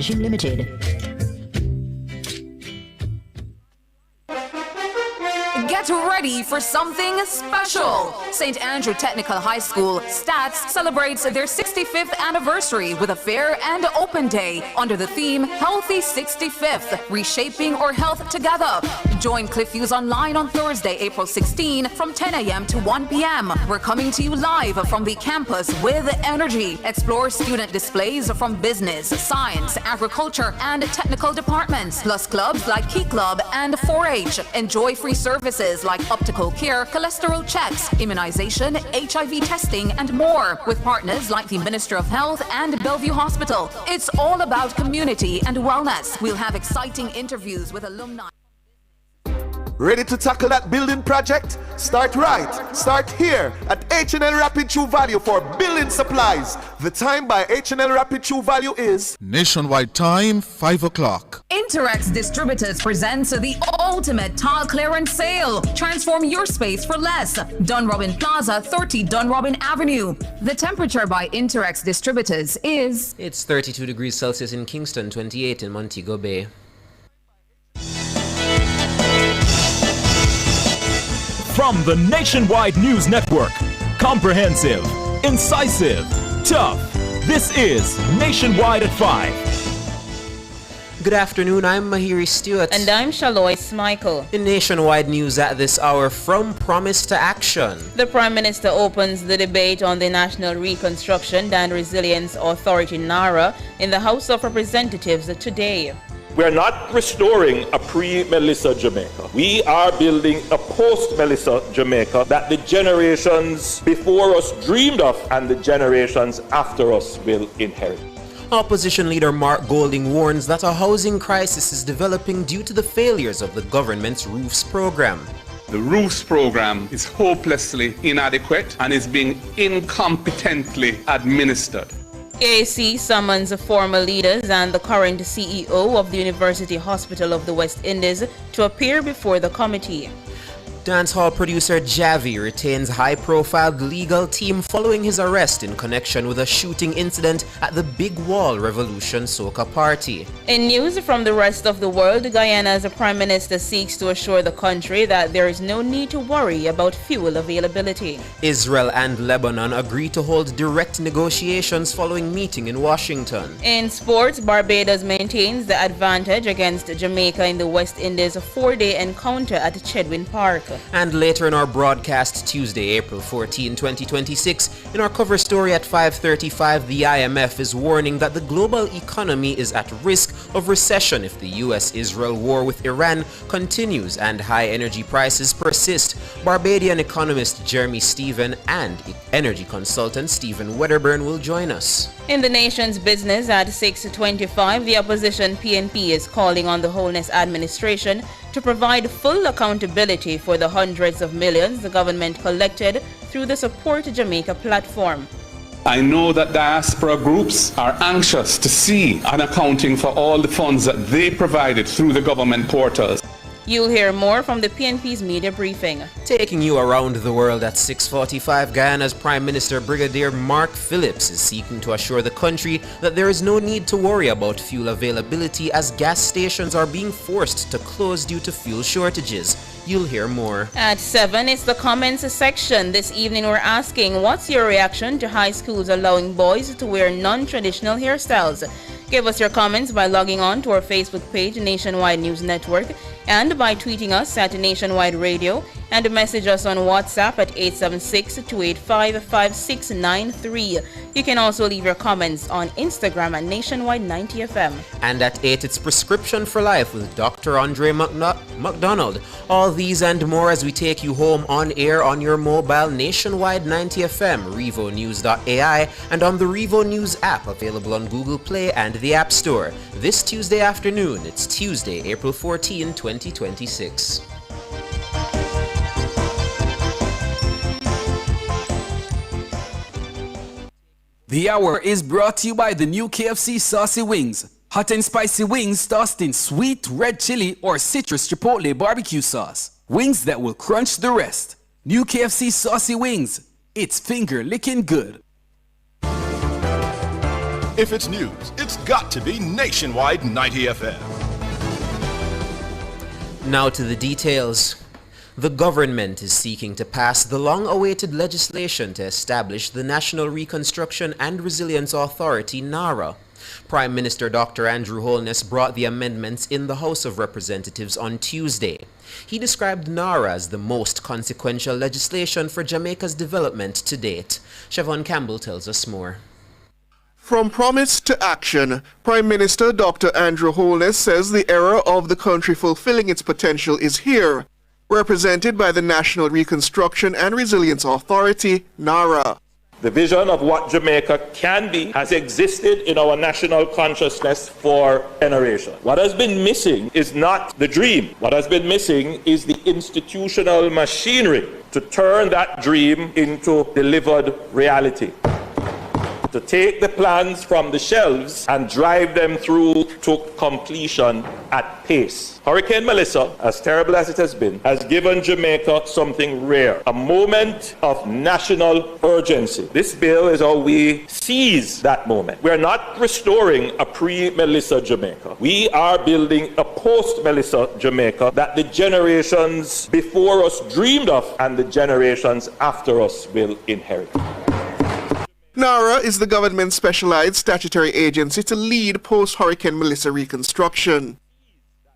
Publishing Limited. Get ready for something special. St. Andrew Technical High School, STATS, celebrates their 65th anniversary with a fair and open day under the theme Healthy 65th, Reshaping Our Health Together. Join Cliffviews online on Thursday, April 16 from 10 a.m. to 1 p.m. We're coming to you live from the campus with energy. Explore student displays from business, science, agriculture, and technical departments, plus clubs like Key Club and 4-H. Enjoy free services like optical care, cholesterol checks, immunization, HIV testing, and more, with partners like the Minister of Health and Bellevue Hospital. It's all about community and wellness. We'll have exciting interviews with alumni. Ready to tackle that building project? Start right. Start here at H&L Rapid True Value for building supplies. The time by H&L Rapid True Value is nationwide time, 5 o'clock. Interex Distributors presents the ultimate tile clearance sale. Transform your space for less. Dunrobin Plaza, 30 Dunrobin Avenue. The temperature by Interex Distributors is... It's 32 degrees Celsius in Kingston, 28 in Montego Bay. From the Nationwide News Network, comprehensive, incisive, tough. This is Nationwide at 5. Good afternoon, I'm Mahiri Stewart. And I'm Shalois Michael. In Nationwide News at this hour, from promise to action. The Prime Minister opens the debate on the National Reconstruction and Resilience Authority, NARA, in the House of Representatives today. We're not restoring a pre-Melissa Jamaica. We are building a post-Melissa Jamaica that the generations before us dreamed of and the generations after us will inherit. Opposition leader Mark Golding warns that a housing crisis is developing due to the failures of the government's ROOFs program. The ROOFs program is hopelessly inadequate and is being incompetently administered. AAC summons former leaders and the current CEO of the University Hospital of the West Indies to appear before the committee. Dancehall producer Javi retains high-profile legal team following his arrest in connection with a shooting incident at the Big Wall Revolution Soca Party. In news from the rest of the world, Guyana's Prime Minister seeks to assure the country that there is no need to worry about fuel availability. Israel and Lebanon agree to hold direct negotiations following meeting in Washington. In sports, Barbados maintains the advantage against Jamaica in the West Indies' 4-day encounter at Chedwin Park. And later in our broadcast, Tuesday, April 14, 2026, in our cover story at 5:35, the IMF is warning that the global economy is at risk of recession if the US-Israel war with Iran continues and high energy prices persist. Barbadian economist Jeremy Stephen and energy consultant Stephen Wedderburn will join us. In the nation's business at 6:25, the opposition PNP is calling on the Holness administration to provide full accountability for the hundreds of millions the government collected through the Support Jamaica platform. I know that diaspora groups are anxious to see an accounting for all the funds that they provided through the government portals. You'll hear more from the PNP's media briefing. Taking you around the world at 6:45, Guyana's Prime Minister Brigadier Mark Phillips is seeking to assure the country that there is no need to worry about fuel availability as gas stations are being forced to close due to fuel shortages. You'll hear more. At 7, it's the comments section. This evening we're asking, what's your reaction to high schools allowing boys to wear non-traditional hairstyles? Give us your comments by logging on to our Facebook page, Nationwide News Network, and by tweeting us at Nationwide Radio, and message us on WhatsApp at 876-285-5693. You can also leave your comments on Instagram at Nationwide 90FM. And at 8, it's Prescription for Life with Dr. Andre McDonald. All these and more as we take you home on air on your mobile Nationwide 90FM, RevoNews.ai, and on the Revo News app available on Google Play and the App Store. This Tuesday afternoon, it's Tuesday, April 14, 2026. The hour is brought to you by the new KFC Saucy Wings. Hot and spicy wings tossed in sweet red chili or citrus chipotle barbecue sauce. Wings that will crunch the rest. New KFC Saucy Wings. It's finger licking good. If it's news, it's got to be Nationwide 90 FM. Now to the details. The government is seeking to pass the long-awaited legislation to establish the National Reconstruction and Resilience Authority, NARA. Prime Minister Dr. Andrew Holness brought the amendments in the House of Representatives on Tuesday. He described NARA as the most consequential legislation for Jamaica's development to date. Siobhan Campbell tells us more. From promise to action, Prime Minister Dr. Andrew Holness says the era of the country fulfilling its potential is here, represented by the National Reconstruction and Resilience Authority, NARA. The vision of what Jamaica can be has existed in our national consciousness for generations. What has been missing is not the dream. What has been missing is the institutional machinery to turn that dream into delivered reality. To take the plans from the shelves and drive them through to completion at pace. Hurricane Melissa, as terrible as it has been, has given Jamaica something rare, a moment of national urgency. This bill is how we seize that moment. We're not restoring a pre-Melissa Jamaica. We are building a post-Melissa Jamaica that the generations before us dreamed of and the generations after us will inherit. NARA is the government's specialized statutory agency to lead post-Hurricane Melissa reconstruction.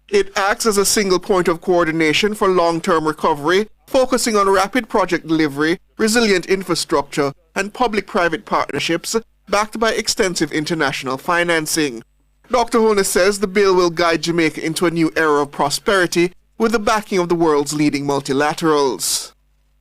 It acts as a single point of coordination for long-term recovery, focusing on rapid project delivery, resilient infrastructure, and public-private partnerships backed by extensive international financing. Dr. Holness says the bill will guide Jamaica into a new era of prosperity with the backing of the world's leading multilaterals.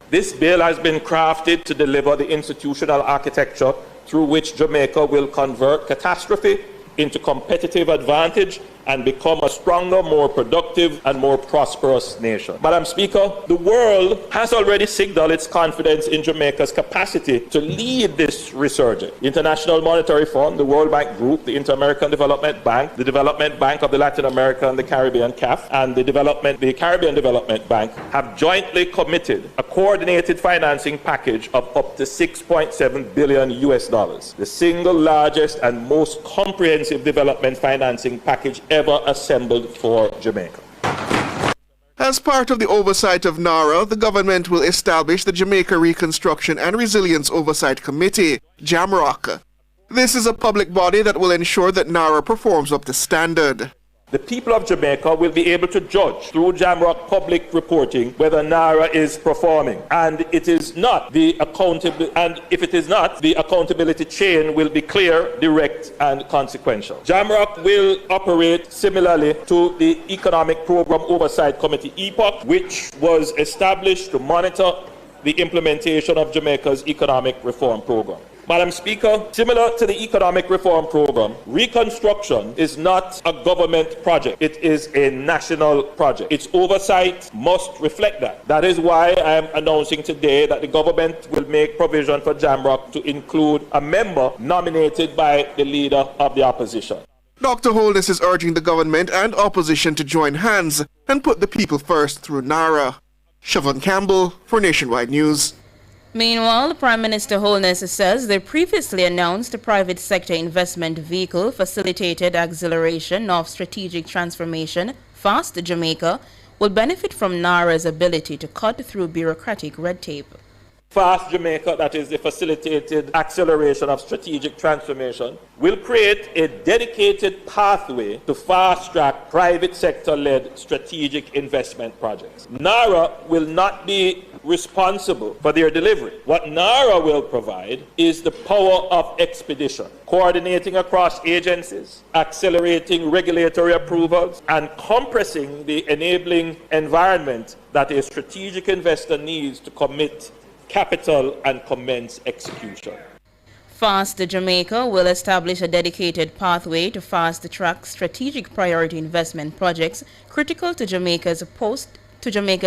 This bill has been crafted to deliver the institutional architecture through which Jamaica will convert catastrophe into competitive advantage and become a stronger, more productive, and more prosperous nation. Madam Speaker, the world has already signaled its confidence in Jamaica's capacity to lead this resurgence. The International Monetary Fund, the World Bank Group, the Inter-American Development Bank, the Development Bank of the Latin America and the Caribbean, CAF, and the Caribbean Development Bank have jointly committed a coordinated financing package of up to $6.7 billion US, the single largest and most comprehensive development financing package ever assembled for Jamaica. As part of the oversight of NARA, the government will establish the Jamaica Reconstruction and Resilience Oversight Committee, JAMROC. This is a public body that will ensure that NARA performs up to standard. The people of Jamaica will be able to judge through JAMROC public reporting whether NARA is performing. And it is not the if it is not, the accountability chain will be clear, direct, and consequential. JAMROC will operate similarly to the Economic Program Oversight Committee, EPOC, which was established to monitor the implementation of Jamaica's economic reform program. Madam Speaker, similar to the economic reform program, reconstruction is not a government project. It is a national project. Its oversight must reflect that. That is why I am announcing today that the government will make provision for JAMROC to include a member nominated by the leader of the opposition. Dr. Holness is urging the government and opposition to join hands and put the people first through NARA. Siobhan Campbell for Nationwide News. Meanwhile, Prime Minister Holness says the previously announced private sector investment vehicle facilitated acceleration of strategic transformation, Fast Jamaica, will benefit from NARA's ability to cut through bureaucratic red tape. Fast Jamaica, that is the facilitated acceleration of strategic transformation, will create a dedicated pathway to fast-track private sector-led strategic investment projects. NARA will not be responsible for their delivery. What NARA will provide is the power of expedition, coordinating across agencies, accelerating regulatory approvals, and compressing the enabling environment that a strategic investor needs to commit capital and commence execution. Fast Jamaica will establish a dedicated pathway to fast-track strategic priority investment projects critical to Jamaica's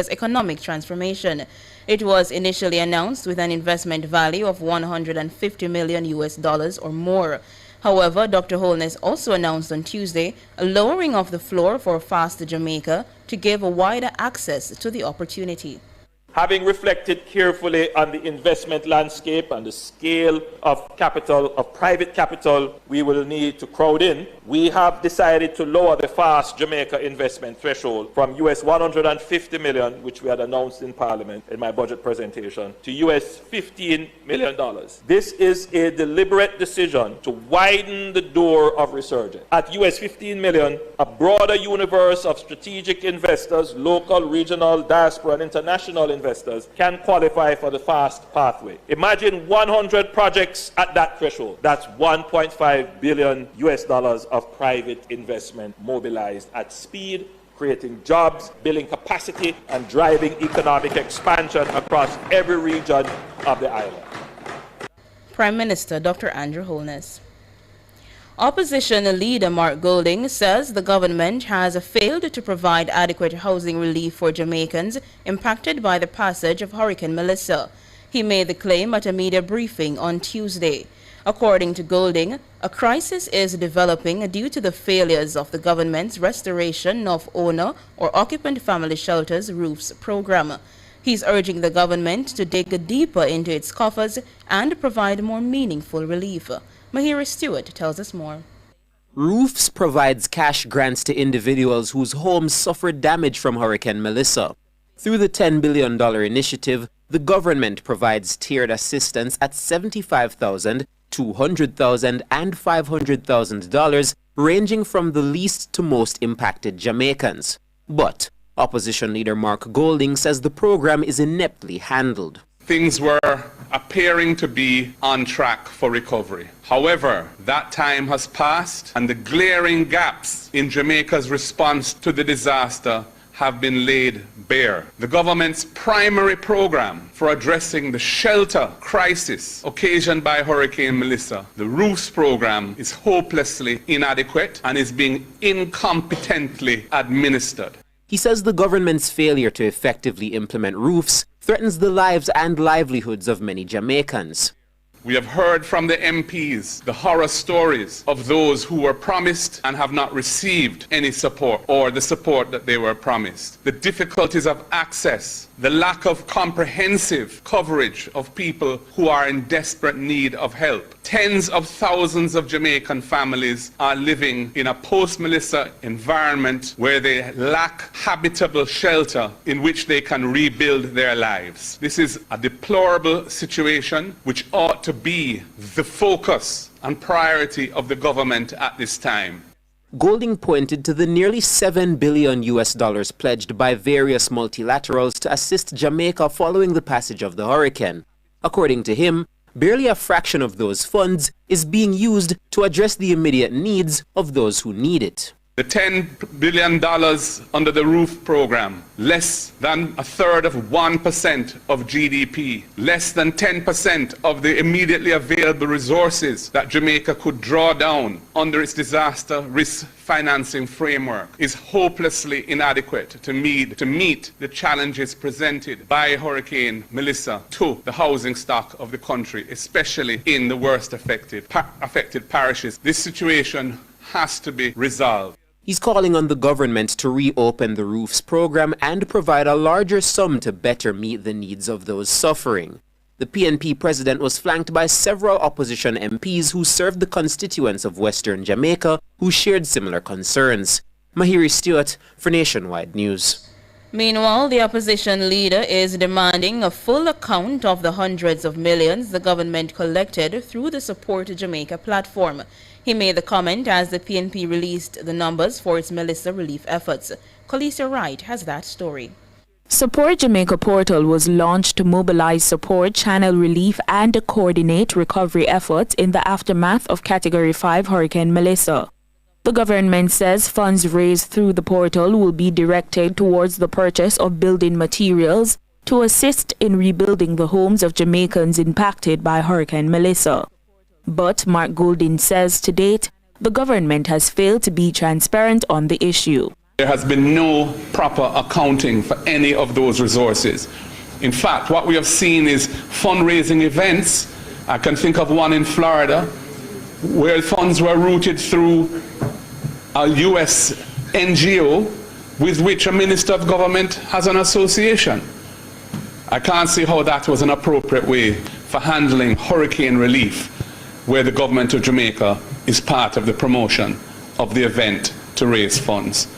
economic transformation. It was initially announced with an investment value of $150 million US or more. However, Dr. Holness also announced on Tuesday a lowering of the floor for Fast Jamaica to give a wider access to the opportunity. Having reflected carefully on the investment landscape and the scale of capital, of private capital we will need to crowd in, we have decided to lower the FAST Jamaica investment threshold from US $150 million, which we had announced in Parliament in my budget presentation, to US $15 million. This is a deliberate decision to widen the door of resurgence. At US $15 million, a broader universe of strategic investors, local, regional, diaspora, and international investors can qualify for the FAST pathway. Imagine 100 projects at that threshold. That's $1.5 billion of private investment mobilized at speed, creating jobs, building capacity, and driving economic expansion across every region of the island. Prime Minister Dr. Andrew Holness. Opposition leader Mark Golding says the government has failed to provide adequate housing relief for Jamaicans impacted by the passage of Hurricane Melissa. He made the claim at a media briefing on Tuesday. According to Golding, a crisis is developing due to the failures of the government's restoration of owner or occupant family shelters roofs program. He's urging the government to dig deeper into its coffers and provide more meaningful relief. Mahira Stewart tells us more. Roofs provides cash grants to individuals whose homes suffered damage from Hurricane Melissa. Through the $10 billion initiative, the government provides tiered assistance at $75,000, $200,000, and $500,000, ranging from the least to most impacted Jamaicans. But opposition leader Mark Golding says the program is ineptly handled. Things were appearing to be on track for recovery. However, that time has passed and the glaring gaps in Jamaica's response to the disaster have been laid bare. The government's primary program for addressing the shelter crisis occasioned by Hurricane Melissa, the roofs program, is hopelessly inadequate and is being incompetently administered. He says the government's failure to effectively implement roofs threatens the lives and livelihoods of many Jamaicans. We have heard from the MPs the horror stories of those who were promised and have not received any support or the support that they were promised. The difficulties of access, the lack of comprehensive coverage of people who are in desperate need of help. Tens of thousands of Jamaican families are living in a post-Melissa environment where they lack habitable shelter in which they can rebuild their lives. This is a deplorable situation which ought to be the focus and priority of the government at this time. Golding pointed to the nearly $7 billion pledged by various multilaterals to assist Jamaica following the passage of the hurricane. According to him, barely a fraction of those funds is being used to address the immediate needs of those who need it. The $10 billion under the roof program, less than a third of 1% of GDP, less than 10% of the immediately available resources that Jamaica could draw down under its disaster risk financing framework, is hopelessly inadequate to meet the challenges presented by Hurricane Melissa to the housing stock of the country, especially in the worst affected parishes. This situation has to be resolved. He's calling on the government to reopen the roofs program and provide a larger sum to better meet the needs of those suffering. The PNP president was flanked by several opposition MPs who served the constituents of Western Jamaica who shared similar concerns. Mahiri Stewart for Nationwide News. Meanwhile, the opposition leader is demanding a full account of the hundreds of millions the government collected through the Support Jamaica platform. He made the comment as the PNP released the numbers for its Melissa relief efforts. Khaleesa Wright has that story. Support Jamaica portal was launched to mobilize support, channel relief and coordinate recovery efforts in the aftermath of Category 5 Hurricane Melissa. The government says funds raised through the portal will be directed towards the purchase of building materials to assist in rebuilding the homes of Jamaicans impacted by Hurricane Melissa. But Mark Golding says to date, the government has failed to be transparent on the issue. There has been no proper accounting for any of those resources. In fact, what we have seen is fundraising events. I can think of one in Florida where funds were routed through a U.S. NGO with which a minister of government has an association. I can't see how that was an appropriate way for handling hurricane relief, where the government of Jamaica is part of the promotion of the event to raise funds.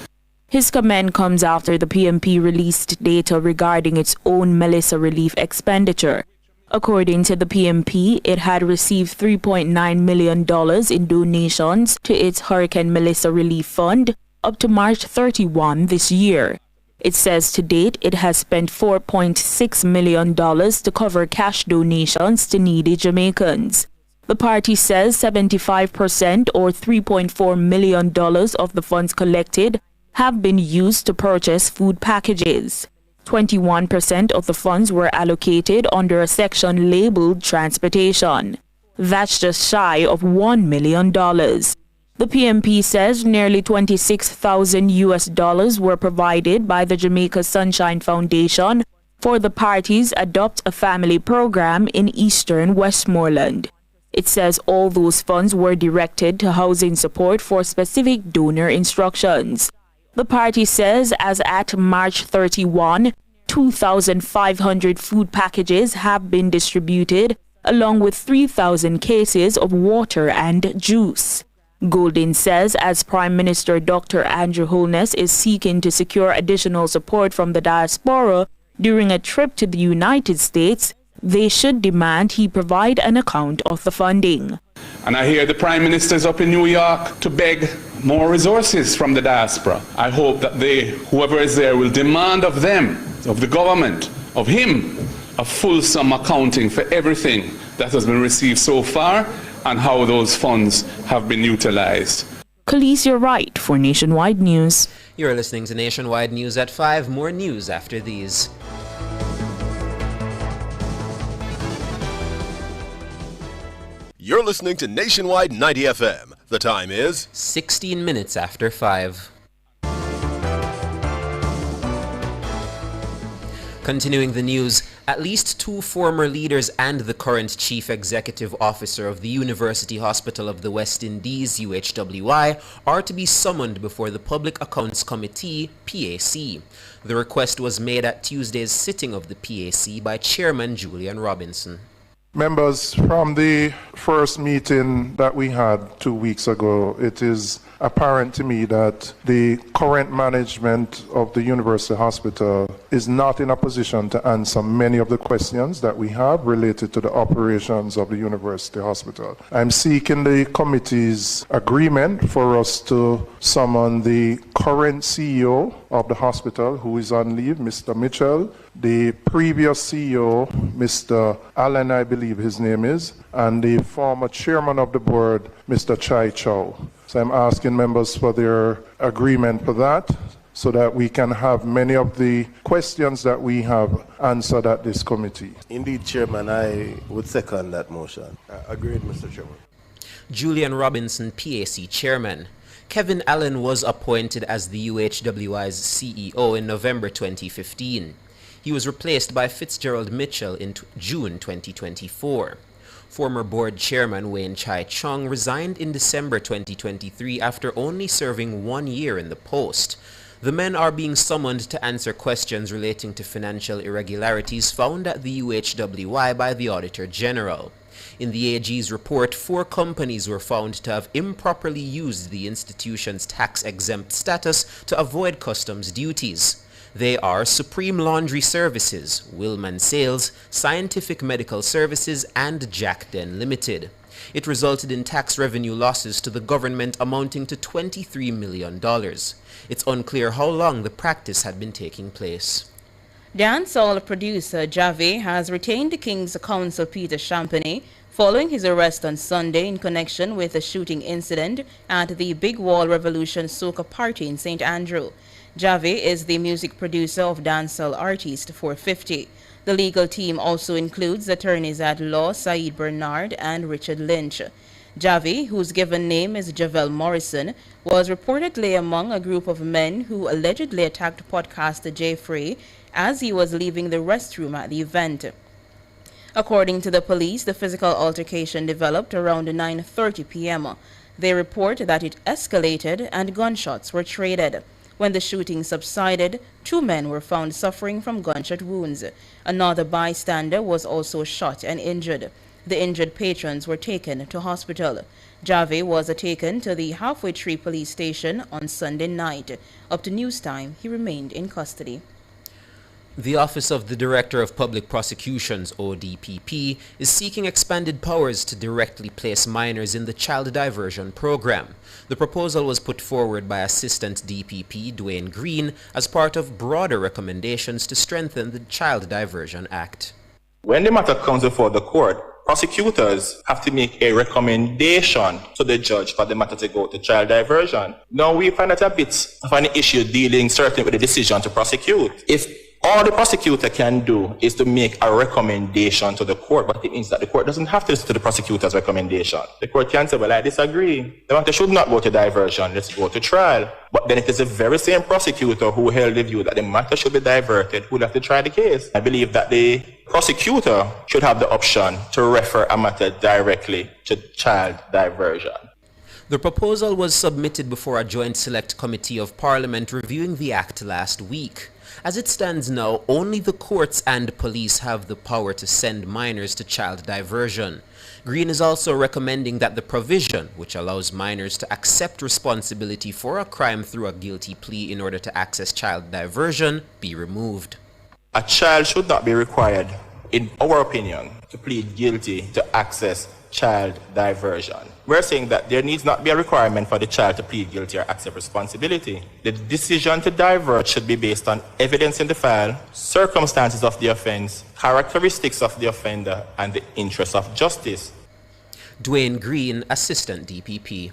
His comment comes after the PMP released data regarding its own Melissa relief expenditure. According to the PMP, it had received $3.9 million in donations to its Hurricane Melissa Relief Fund up to March 31 this year. It says to date it has spent $4.6 million to cover cash donations to needy Jamaicans. The party says 75% or $3.4 million of the funds collected have been used to purchase food packages. 21% of the funds were allocated under a section labeled transportation. That's just shy of $1 million. The PMP says nearly $26,000 were provided by the Jamaica Sunshine Foundation for the party's Adopt a Family program in eastern Westmoreland. It says all those funds were directed to housing support for specific donor instructions. The party says as at March 31, 2,500 food packages have been distributed, along with 3,000 cases of water and juice. Goldin says as Prime Minister Dr. Andrew Holness is seeking to secure additional support from the diaspora during a trip to the United States, they should demand he provide an account of the funding. And I hear the Prime Minister is up in New York to beg more resources from the diaspora. I hope that they, whoever is there, will demand of them, of the government, of him, a fulsome accounting for everything that has been received so far and how those funds have been utilized. Khalees, you're right for Nationwide News. You're listening to Nationwide News at 5. More news after these. You're listening to Nationwide 90 FM. The time is 16 minutes after 5. Continuing the news, at least 2 former leaders and the current chief executive officer of the University Hospital of the West Indies, UHWI, are to be summoned before the Public Accounts Committee, PAC. The request was made at Tuesday's sitting of the PAC by Chairman Julian Robinson. Members, from the first meeting that we had 2 weeks ago, it is apparent to me that the current management of the University Hospital is not in a position to answer many of the questions that we have related to the operations of the University Hospital. I'm seeking the committee's agreement for us to summon the current CEO of the hospital, who is on leave, Mr. Mitchell, the previous CEO, Mr. Allen, I believe his name is, and the former chairman of the board, Mr. Chai Chow. So I'm asking members for their agreement for that, so that we can have many of the questions that we have answered at this committee. Indeed, Chairman, I would second that motion. Agreed, Mr. Chairman. Julian Robinson, PAC Chairman. Kevin Allen was appointed as the UHWI's CEO in November 2015. He was replaced by Fitzgerald Mitchell in June 2024. Former board chairman Wayne Chai Chung resigned in December 2023 after only serving 1 year in the post. The men are being summoned to answer questions relating to financial irregularities found at the UHWI by the Auditor General. In the AG's report, 4 companies were found to have improperly used the institution's tax-exempt status to avoid customs duties. They are Supreme Laundry Services, Willman Sales, Scientific Medical Services, and Jack Den Limited. It resulted in tax revenue losses to the government amounting to $23 million. It's unclear how long the practice had been taking place. Dancehall producer Javi has retained the King's Counsel Peter Champagny following his arrest on Sunday in connection with a shooting incident at the Big Wall Revolution Soca Party in St. Andrew. Javi is the music producer of dancehall artist 450. The legal team also includes attorneys at law Saeed Bernard and Richard Lynch. Javi, whose given name is Javel Morrison, was reportedly among a group of men who allegedly attacked podcaster Jay Frey as he was leaving the restroom at the event. According to the police, the physical altercation developed around 9:30 p.m. They report that it escalated and gunshots were traded. When the shooting subsided, 2 men were found suffering from gunshot wounds. Another bystander was also shot and injured. The injured patrons were taken to hospital. Jave was taken to the Halfway Tree police station on Sunday night. Up to news time, he remained in custody. The Office of the Director of Public Prosecutions, ODPP, is seeking expanded powers to directly place minors in the child diversion program. The proposal was put forward by Assistant DPP Dwayne Green as part of broader recommendations to strengthen the Child Diversion Act. When the matter comes before the court, prosecutors have to make a recommendation to the judge for the matter to go to child diversion. Now we find that a bit of an issue dealing certainly with the decision to prosecute. If all the prosecutor can do is to make a recommendation to the court, but it means that the court doesn't have to listen to the prosecutor's recommendation. The court can say, well, I disagree. The matter should not go to diversion, let's go to trial. But then it is the very same prosecutor who held the view that the matter should be diverted who will have to try the case. I believe that the prosecutor should have the option to refer a matter directly to child diversion. The proposal was submitted before a joint select committee of Parliament reviewing the act last week. As it stands now, only the courts and police have the power to send minors to child diversion. Green is also recommending that the provision, which allows minors to accept responsibility for a crime through a guilty plea in order to access child diversion, be removed. A child should not be required, in our opinion, to plead guilty to access child diversion. We're saying that there needs not be a requirement for the child to plead guilty or accept responsibility. The decision to divert should be based on evidence in the file, circumstances of the offense, characteristics of the offender, and the interests of justice. Dwayne Green, Assistant DPP.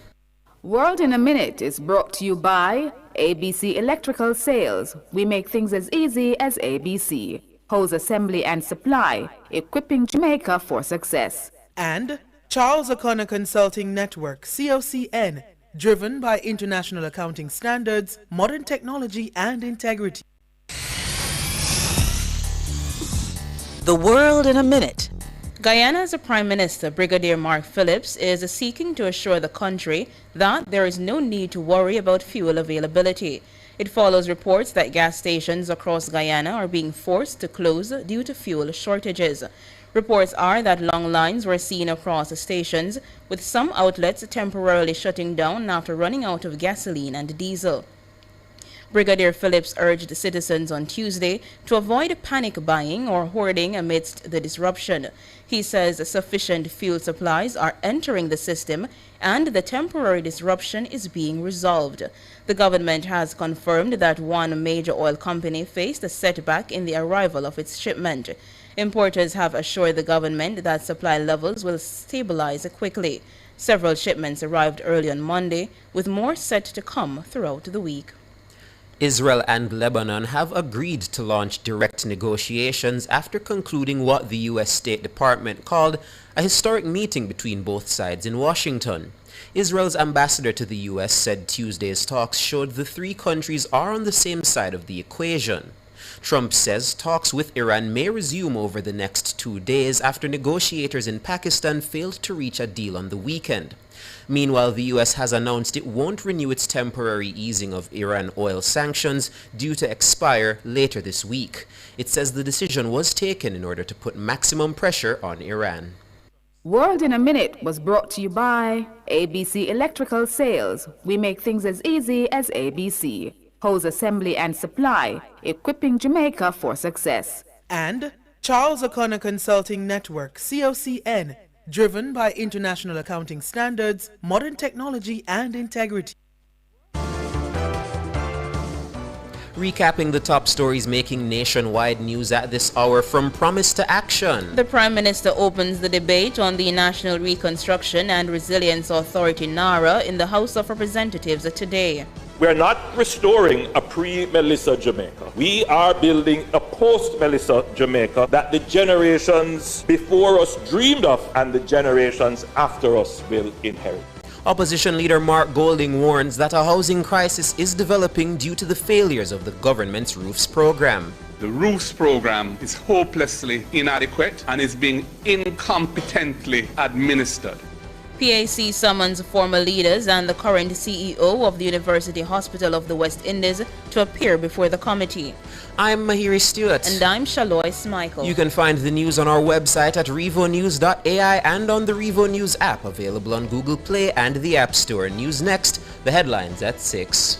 World in a Minute is brought to you by ABC Electrical Sales. We make things as easy as ABC. Hose assembly and supply, equipping Jamaica for success. And Charles O'Connor Consulting Network, COCN, driven by international accounting standards, modern technology and integrity. The World in a Minute. Guyana's Prime Minister, Brigadier Mark Phillips, is seeking to assure the country that there is no need to worry about fuel availability. It follows reports that gas stations across Guyana are being forced to close due to fuel shortages. Reports are that long lines were seen across the stations, with some outlets temporarily shutting down after running out of gasoline and diesel. Brigadier Phillips urged citizens on Tuesday to avoid panic buying or hoarding amidst the disruption. He says sufficient fuel supplies are entering the system and the temporary disruption is being resolved. The government has confirmed that one major oil company faced a setback in the arrival of its shipment. Importers have assured the government that supply levels will stabilize quickly. Several shipments arrived early on Monday, with more set to come throughout the week. Israel and Lebanon have agreed to launch direct negotiations after concluding what the U.S. State Department called a historic meeting between both sides in Washington. Israel's ambassador to the U.S. said Tuesday's talks showed the three countries are on the same side of the equation. Trump says talks with Iran may resume over the next 2 days after negotiators in Pakistan failed to reach a deal on the weekend. Meanwhile, the U.S. has announced it won't renew its temporary easing of Iran oil sanctions due to expire later this week. It says the decision was taken in order to put maximum pressure on Iran. World in a Minute was brought to you by ABC Electrical Sales. We make things as easy as ABC. Hose assembly and supply, equipping Jamaica for success. And Charles O'Connor Consulting Network, COCN, driven by international accounting standards, modern technology and integrity. Recapping the top stories making nationwide news at this hour from Promise to Action. The Prime Minister opens the debate on the National Reconstruction and Resilience Authority, NARA, in the House of Representatives today. We're not restoring a pre-Melissa Jamaica. We are building a post-Melissa Jamaica that the generations before us dreamed of and the generations after us will inherit. Opposition leader Mark Golding warns that a housing crisis is developing due to the failures of the government's Roofs program. The Roofs program is hopelessly inadequate and is being incompetently administered. PAC summons former leaders and the current CEO of the University Hospital of the West Indies to appear before the committee. I'm Mahiri Stewart. And I'm Shalois Michael. You can find the news on our website at revonews.ai and on the Revo News app, available on Google Play and the App Store. News next, the headlines at 6.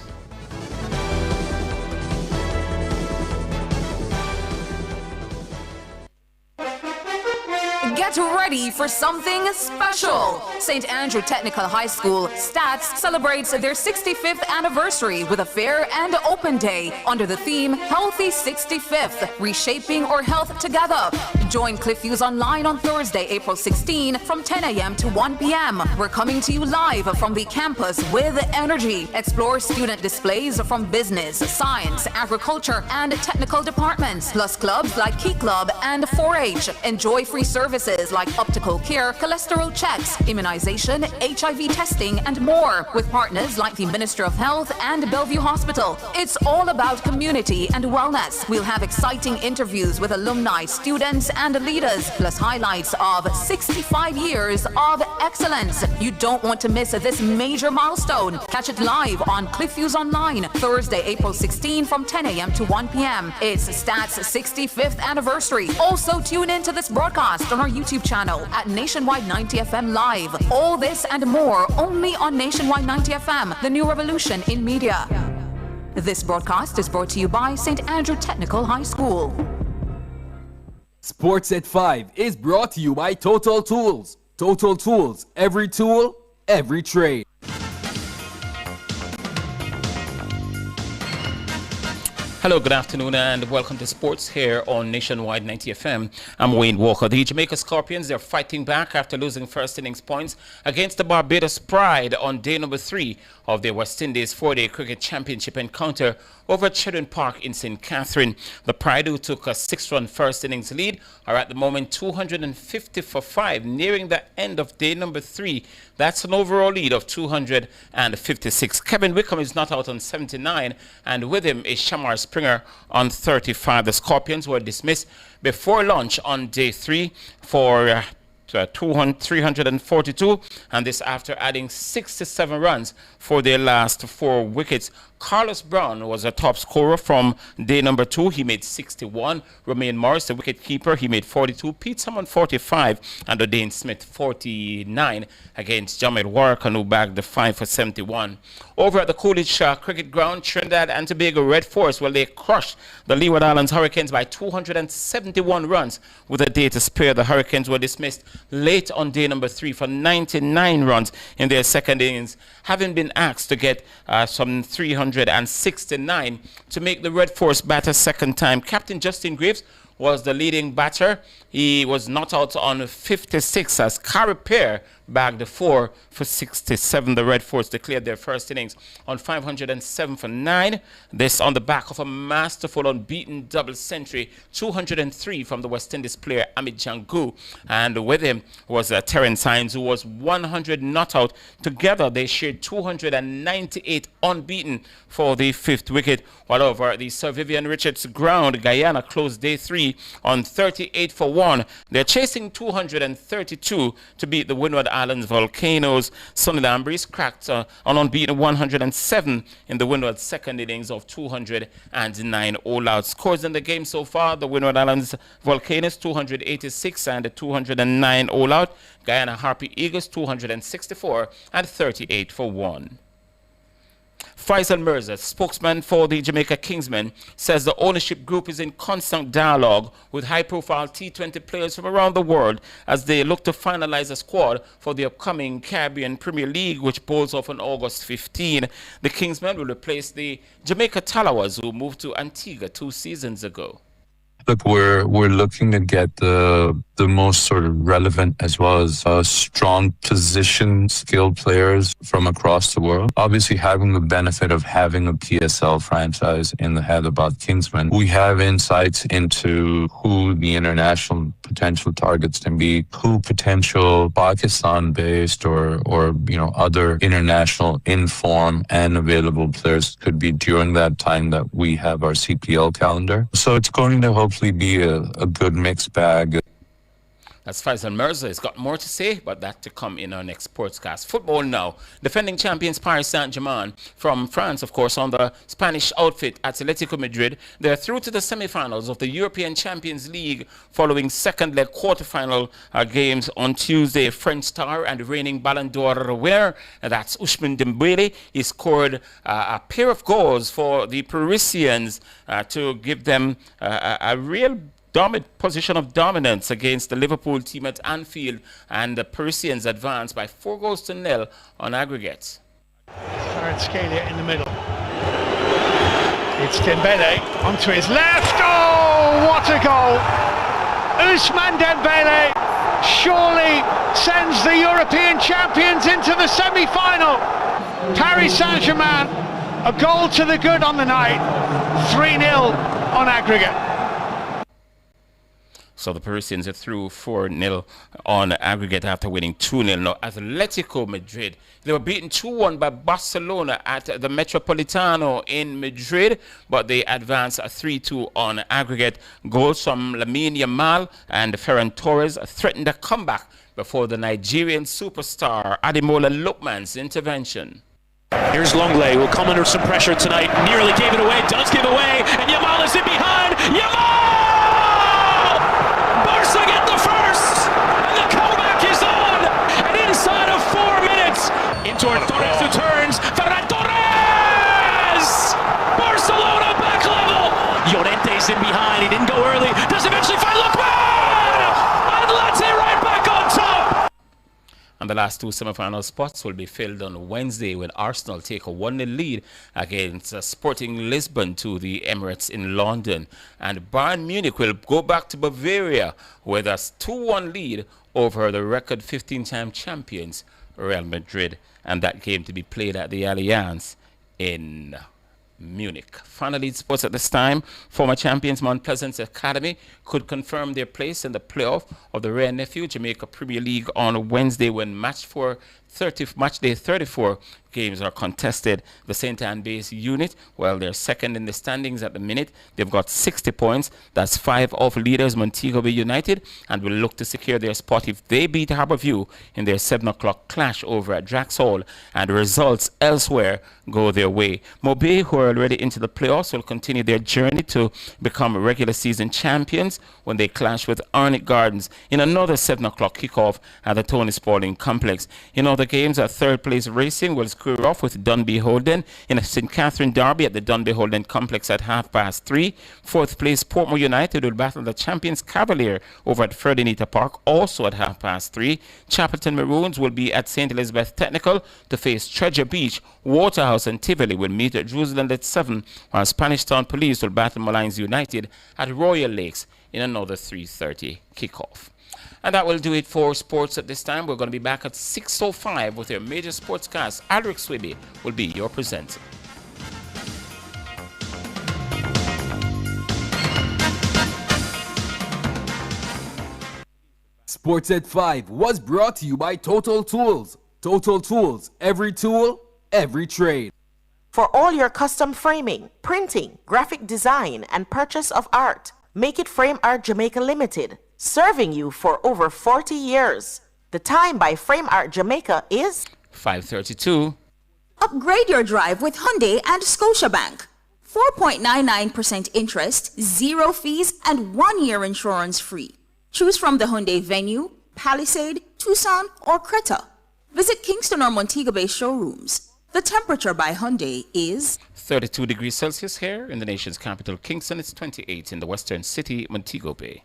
Get ready for something special. St. Andrew Technical High School, STATS, celebrates their 65th anniversary with a fair and open day under the theme Healthy 65th, Reshaping Our Health Together. Join CliffViews Online on Thursday, April 16 from 10 a.m. to 1 p.m. We're coming to you live from the campus with energy. Explore student displays from business, science, agriculture, and technical departments, plus clubs like Key Club and 4-H. Enjoy free services like optical care, cholesterol checks, immunization, HIV testing, and more, with partners like the Minister of Health and Bellevue Hospital. It's all about community and wellness. We'll have exciting interviews with alumni, students, and leaders, plus highlights of 65 years of excellence. You don't want to miss this major milestone. Catch it live on CliffViews Online, Thursday, April 16 from 10 a.m. to 1 p.m. It's STAT's 65th anniversary. Also tune in to this broadcast on our YouTube channel at Nationwide 90 FM Live. All this and more only on Nationwide 90 FM, the new revolution in media. This broadcast is brought to you by St. Andrew Technical High School. Sports at 5 is brought to you by Total Tools. Total Tools, every tool, every trade. Hello, good afternoon, and welcome to Sports here on Nationwide 90 FM. I'm Wayne Walker. The Jamaica Scorpions, they're fighting back after losing first innings points against the Barbados Pride on day number 3 of their West Indies 4-day cricket championship encounter over at Children Park in St. Catherine. The Pride, who took a 6-run first innings lead, are at the moment 250 for 5, nearing the end of day number 3. That's an overall lead of 256. Kevin Wickham is not out on 79, and with him is Shamar Springer on 35. The Scorpions were dismissed before lunch on day 3 for 342, and this after adding 67 runs for their last 4 wickets. Carlos Brown was a top scorer from day number 2. He made 61. Romain Morris, the wicket keeper, he made 42. Pete Salmon 45, and O'Dane Smith 49 against Jamed Warrican, who bagged the 5 for 71. Over at the Coolidge Cricket Ground, Trinidad and Tobago Red Force, well, they crushed the Leeward Islands Hurricanes by 271 runs with a day to spare. The Hurricanes were dismissed late on day number 3 for 99 runs in their second innings, having been asked to get some 369 to make the Red Force bat a second time. Captain Justin Graves was the leading batter. He was not out on 56 as Carriper bagged the 4 for 67. The Red Force declared their first innings on 507 for 9. This on the back of a masterful unbeaten double century, 203 from the West Indies player Amit Jangu. And with him was Terence Hines, who was 100 not out. Together they shared 298 unbeaten for the 5th wicket. While over the Sir Vivian Richards ground, Guyana closed day 3 on 38 for 1. They're chasing 232 to beat the Windward Islands Volcanoes. Sonny Lambries cracked on unbeaten 107 in the Windward second innings of 209 all-out. Scores in the game so far: the Windward Islands Volcanoes 286 and 209 all-out. Guyana Harpy Eagles 264 and 38 for 1. Faisal Mirza, spokesman for the Jamaica Kingsmen, says the ownership group is in constant dialogue with high-profile T20 players from around the world as they look to finalize a squad for the upcoming Caribbean Premier League, which bowls off on August 15. The Kingsmen will replace the Jamaica Talawas, who moved to Antigua 2 seasons ago. Look, we're looking to get the most sort of relevant as well as strong position skilled players from across the world. Obviously, having the benefit of having a PSL franchise in the Hyderabad Kingsmen, we have insights into who the international potential targets can be, who potential Pakistan-based or other international in-form and available players could be during that time that we have our CPL calendar. So it's going to hopefully be a good mixed bag. as Faisal Mirza has got more to say, but that to come in our next sportscast. Football now. Defending champions Paris Saint-Germain from France, of course, on the Spanish outfit Atletico Madrid. They're through to the semi-finals of the European Champions League following second leg quarter-final games on Tuesday. French star and reigning Ballon d'Or winner, that's Ousmane Dembélé, he scored a pair of goals for the Parisians to give them a real position of dominance against the Liverpool team at Anfield, and the Parisians advanced by 4-0 on aggregate. Kvaratskhelia in the middle. It's Dembele onto his left. Oh, what a goal! Ousmane Dembele surely sends the European champions into the semi-final. Paris Saint-Germain, a goal to the good on the night. 3-0 on aggregate. So the Parisians are through 4-0 on aggregate after winning 2-0. Now, Atletico Madrid, they were beaten 2-1 by Barcelona at the Metropolitano in Madrid, but they advanced 3-2 on aggregate. Goals from Lamine Yamal and Ferran Torres threatened a comeback before the Nigerian superstar Ademola Lookman's intervention. Here's Longley, will come under some pressure tonight. Nearly gave it away, does give away, and Yamal is in behind. Yamal! Barca get the first, and the comeback is on. And inside of 4 minutes, into Torres who turns. Ferran Torres! Barcelona back level. Llorente's in behind. He didn't go early. Does eventually find Lookman! Atleti right back on top. And the last two semi-final spots will be filled on Wednesday when Arsenal take a 1-0 lead against Sporting Lisbon to the Emirates in London. And Bayern Munich will go back to Bavaria with a 2-1 lead over the record 15-time champions Real Madrid. And that game to be played at the Allianz in Munich. Finally, sports at this time. Former champions Mount Pleasant's Academy could confirm their place in the playoff of the Rare Nephew Jamaica Premier League on Wednesday when match day 34 games are contested. The St. Anne-based unit, well, they're second in the standings at the minute. They've got 60 points. That's 5 off leaders Montego Bay United, and will look to secure their spot if they beat Harbourview in their 7 o'clock clash over at Draxall, and results elsewhere go their way. Mobay, who are already into the playoffs, will continue their journey to become regular season champions when they clash with Arnett Gardens in another 7 o'clock kickoff at the Tony Spalding Complex. In other games, third place Racing will square off with Dunby Holden in a St. Catherine derby at the Dunby Holden Complex at 3:30. Fourth place Portmore United will battle the champions Cavalier over at Ferdinand Park, also at 3:30. Chapelton Maroons will be at St. Elizabeth Technical to face Treasure Beach. Waterhouse and Tivoli will meet at Jerusalem at 7, while Spanish Town Police will battle Molynes United at Royal Lakes in another 3:30 kickoff. And that will do it for sports at this time. We're going to be back at 6:05 with your major sportscast. Aldrich Swiby will be your presenter. Sports at 5 was brought to you by Total Tools. Total Tools, every tool, every trade. For all your custom framing, printing, graphic design, and purchase of art, Make It Frame Art Jamaica Limited, serving you for over 40 years. The time by Frame Art Jamaica is 5:32. Upgrade your drive with Hyundai and Scotiabank. 4.99% interest, 0 fees, and 1-year insurance free. Choose from the Hyundai Venue, Palisade, Tucson, or Creta. Visit Kingston or Montego Bay showrooms. The temperature by Hyundai is 32 degrees Celsius here in the nation's capital, Kingston. It's 28 in the western city, Montego Bay.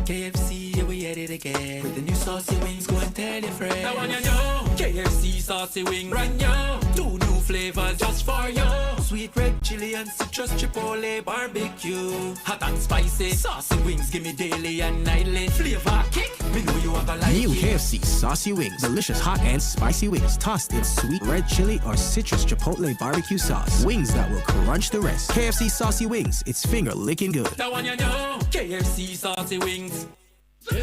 KFC, yeah, we at it again. With the new saucy wings, go and tell your friends. Now on you know, KFC saucy wings, brand new. 2 new flavors just for you. Sweet red chili and citrus chipotle barbecue. Hot and spicy, saucy wings, give me daily and nightly. Flavor kick, me know you are gonna like New it. KFC saucy wings, delicious hot and spicy wings, tossed in sweet red chili or citrus chipotle barbecue sauce. Wings that will crunch the rest. KFC saucy wings, it's finger licking good. Now on you know, KFC saucy wings. St.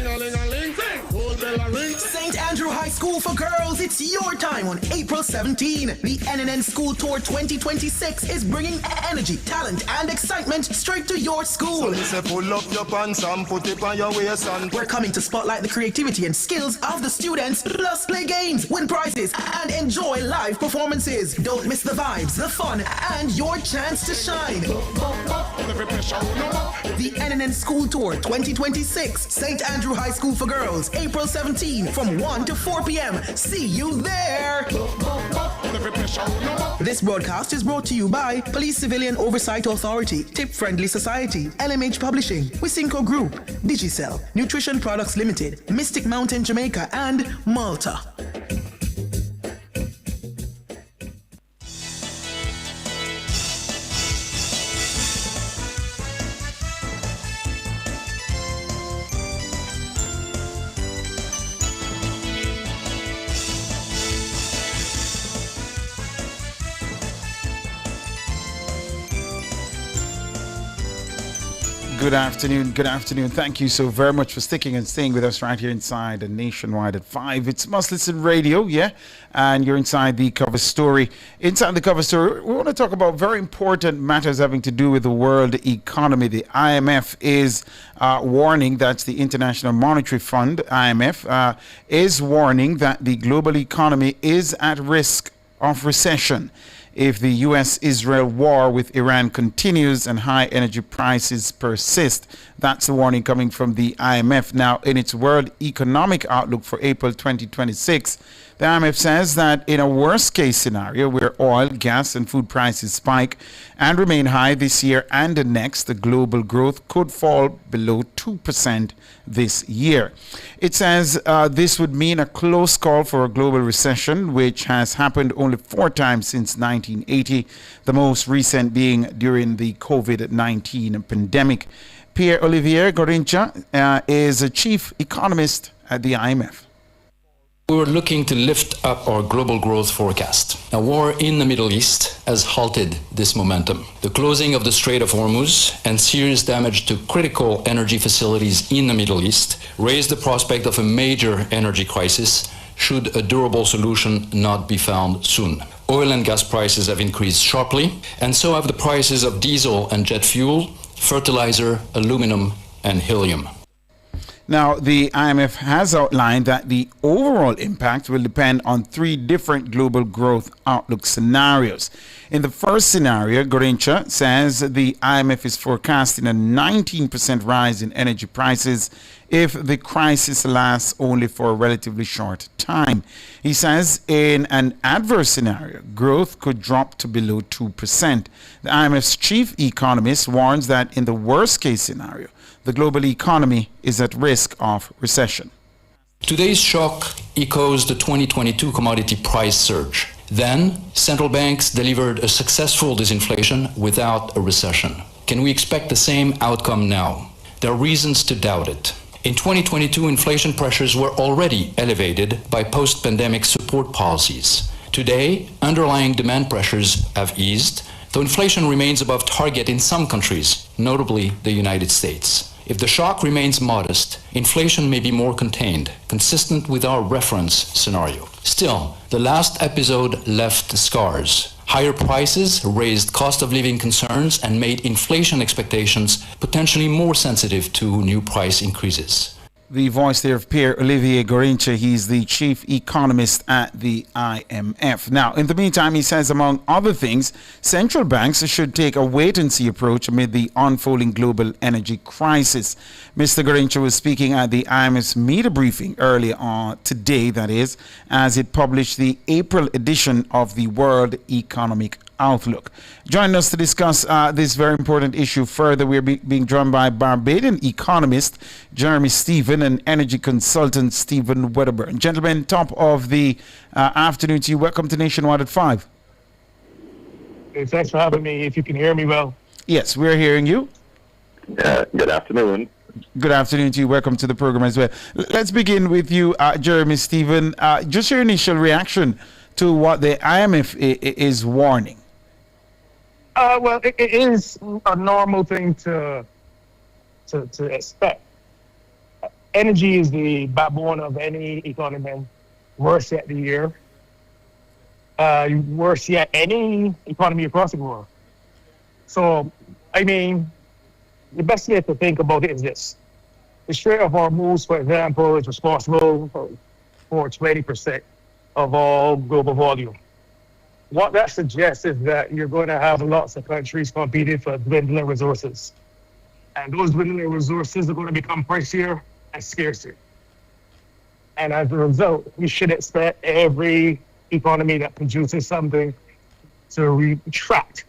Andrew High School for Girls, it's your time on April 17. The NNN School Tour 2026 is bringing energy, talent, and excitement straight to your school. So pull up your pants and put it on your waist and... We're coming to spotlight the creativity and skills of the students, plus play games, win prizes, and enjoy live performances. Don't miss the vibes, the fun, and your chance to shine. The NNN School Tour 2026, St. Andrew High School for Girls, April 17 from 1 to 4 p.m. See you there! This broadcast is brought to you by Police Civilian Oversight Authority, Tip Friendly Society, LMH Publishing, Wisynco Group, Digicel, Nutrition Products Limited, Mystic Mountain Jamaica, and Malta. Good afternoon. Thank you so very much for sticking and staying with us right here inside Nationwide at 5. It's Must Listen Radio, yeah? And you're inside the cover story. Inside the cover story, we want to talk about very important matters having to do with the world economy. The IMF is warning, that's the International Monetary Fund, IMF, is warning that the global economy is at risk of recession if the U.S.-Israel war with Iran continues and high energy prices persist. That's the warning coming from the IMF. Now, in its World Economic Outlook for April 2026, the IMF says that in a worst-case scenario where oil, gas, and food prices spike and remain high this year and the next, the global growth could fall below 2% this year. It says this would mean a close call for a global recession, which has happened only 4 times since 1980, the most recent being during the COVID-19 pandemic. Pierre-Olivier Gorincha is a chief economist at the IMF. We're looking to lift up our global growth forecast. A war in the Middle East has halted this momentum. The closing of the Strait of Hormuz and serious damage to critical energy facilities in the Middle East raise the prospect of a major energy crisis should a durable solution not be found soon. Oil and gas prices have increased sharply, and so have the prices of diesel and jet fuel, fertilizer, aluminum, and helium. Now, the IMF has outlined that the overall impact will depend on 3 different global growth outlook scenarios. In the first scenario, Gorincha says the IMF is forecasting a 19% rise in energy prices if the crisis lasts only for a relatively short time. He says in an adverse scenario, growth could drop to below 2%. The IMF's chief economist warns that in the worst-case scenario, the global economy is at risk of recession. Today's shock echoes the 2022 commodity price surge. Then, central banks delivered a successful disinflation without a recession. Can we expect the same outcome now? There are reasons to doubt it. In 2022, inflation pressures were already elevated by post-pandemic support policies. Today, underlying demand pressures have eased, though inflation remains above target in some countries, notably the United States. If the shock remains modest, inflation may be more contained, consistent with our reference scenario. Still, the last episode left scars. Higher prices raised cost of living concerns and made inflation expectations potentially more sensitive to new price increases. The voice there of Pierre-Olivier Gorincha. He's the chief economist at the IMF. Now, in the meantime, he says, among other things, central banks should take a wait-and-see approach amid the unfolding global energy crisis. Mr. Gorincha was speaking at the IMF's media briefing earlier on today, that is, as it published the April edition of the World Economic Outlook. Joining us to discuss this very important issue further, we're being joined by Barbadian economist Jeremy Stephen and energy consultant Stephen Wedderburn. Gentlemen, top of the afternoon to you. Welcome to Nationwide at 5. Hey, thanks for having me. If you can hear me well. Yes, we're hearing you. Good afternoon. Good afternoon to you. Welcome to the program as well. Let's begin with you, Jeremy Stephen. Just your initial reaction to what the IMF is warning. Well, it is a normal thing to expect. energy is the backbone of any economy. Worse yet the year. Worse yet any economy across the world. So, I mean, the best way to think about it is this. The Strait of Hormuz, for example, is responsible for 20% of all global volume. What that suggests is that you're going to have lots of countries competing for dwindling resources. And those dwindling resources are going to become pricier and scarcer. And as a result, we should expect every economy that produces something to retract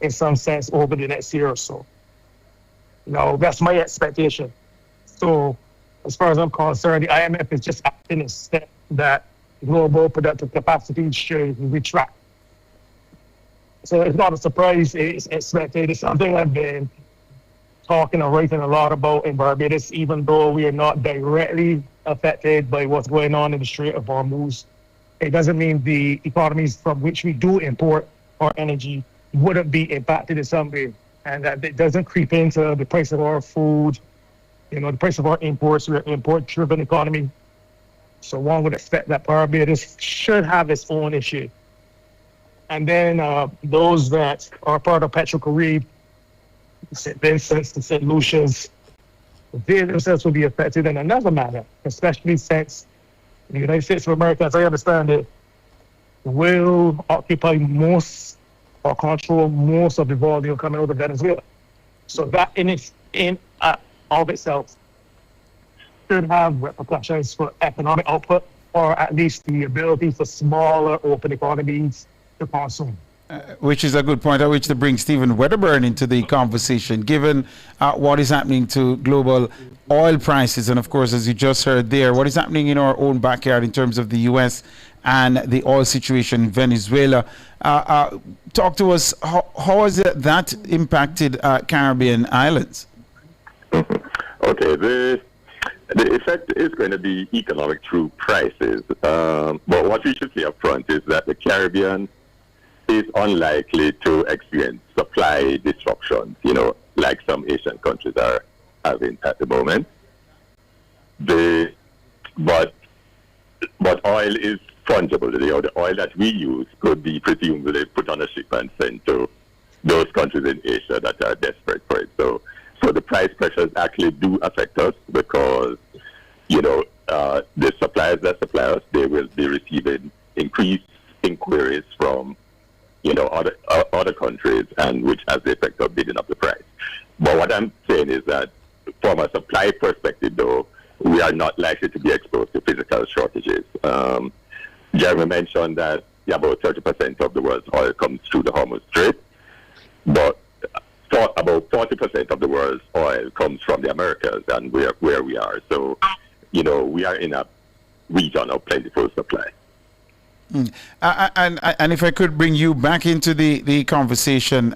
in some sense over the next year or so. That's my expectation. So as far as I'm concerned, the IMF is just acting a step that global productive capacity should retract. So it's not a surprise, it's expected. It's something I've been talking and writing a lot about in Barbados, even though we are not directly affected by what's going on in the Strait of Hormuz. It doesn't mean the economies from which we do import our energy wouldn't be impacted in some way, and that it doesn't creep into the price of our food, the price of our imports. We're an import-driven economy. So one would expect that Barbados should have its own issue. And then those that are part of Petro-Carib, St. Vincent's and St. Lucia's, they themselves will be affected in another manner, especially since the United States of America, as I understand it, will occupy most or control most of the volume coming out of Venezuela. So that in of itself should have repercussions for economic output, or at least the ability for smaller open economies to consume. Which is a good point at which to bring Stephen Wedderburn into the conversation, given what is happening to global oil prices. And of course, as you just heard there, what is happening in our own backyard in terms of the U.S. and the oil situation in Venezuela. Talk to us, how has that impacted Caribbean islands? Okay, the effect is going to be economic through prices. But what we should say up front is that the Caribbean is unlikely to experience supply disruptions, like some Asian countries are having at the moment. But oil is fungible. The oil that we use could be presumably put on a ship and sent to those countries in Asia that are desperate for it. So the price pressures actually do affect us because, the suppliers that supply us, they will be receiving increased inquiries from, other countries, and which has the effect of bidding up the price. But what I'm saying is that from a supply perspective, though, we are not likely to be exposed to physical shortages. Jeremy mentioned that about 30% of the world's oil comes through the Hormuz Strait, but about 40% of the world's oil comes from the Americas and where we are. So, we are in a region of plentiful supply. And if I could bring you back into the conversation,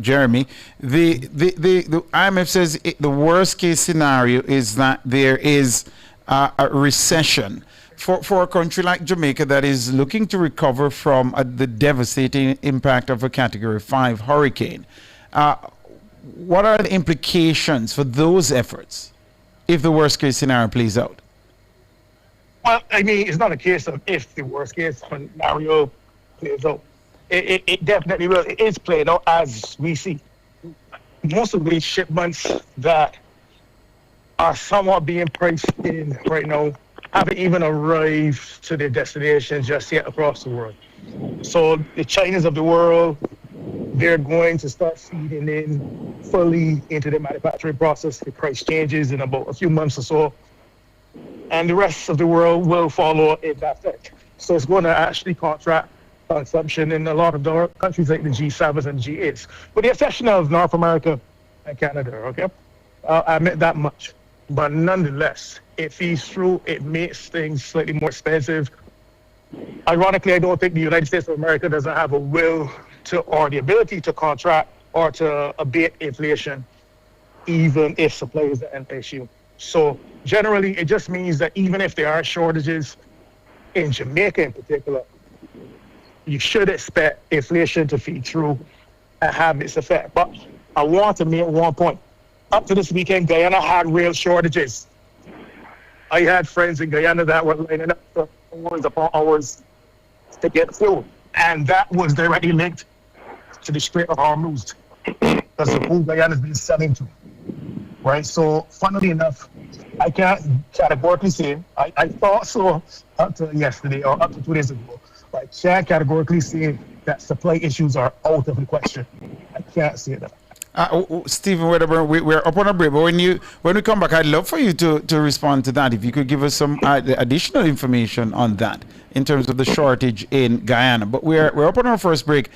Jeremy, the IMF says the worst case scenario is that there is a recession for a country like Jamaica that is looking to recover from the devastating impact of a Category 5 hurricane. What are the implications for those efforts if the worst case scenario plays out? Well, I mean, it's not a case of if the worst case scenario plays out. It definitely will. It is playing out as we see. Most of these shipments that are somewhat being priced in right now haven't even arrived to their destinations just yet across the world. So the Chinas of the world, they're going to start feeding in fully into the manufacturing process. The price changes in about a few months or so. And the rest of the world will follow in that effect. So it's going to actually contract consumption in a lot of the countries like the G7s and G8s, with the exception of North America and Canada, okay? I admit that much. But nonetheless, it feeds through, it makes things slightly more expensive. Ironically, I don't think the United States of America doesn't have a will to, or the ability to contract or to abate inflation, even if supply is an issue. So generally, it just means that even if there are shortages in Jamaica in particular, you should expect inflation to feed through and have its effect. But I want to make one point. Up to this weekend, Guyana had real shortages. I had friends in Guyana that were lining up for hours upon hours to get fuel. And that was directly linked to the Strait of Hormuz. Because the whole Guyana has been selling to. Right? So, funnily enough, I can't categorically say, I thought so up to yesterday or up to 2 days ago, but I can't categorically say that supply issues are out of the question. I can't say that. Stephen Wedderburn, we're up on a break, but when we come back, I'd love for you to respond to that. If you could give us some additional information on that in terms of the shortage in Guyana. But we're up on our first break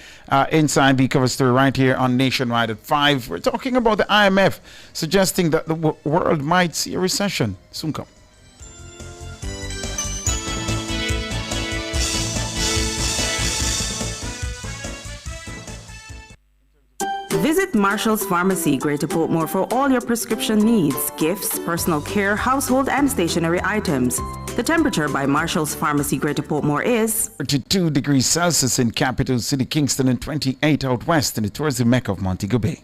inside the cover story right here on Nationwide at 5. We're talking about the IMF suggesting that the world might see a recession. Soon come. Visit Marshall's Pharmacy, Greater Portmore, for all your prescription needs, gifts, personal care, household, and stationery items. The temperature by Marshall's Pharmacy, Greater Portmore is 32 degrees Celsius in capital city Kingston and 28 out west in the tourism mecca of Montego Bay.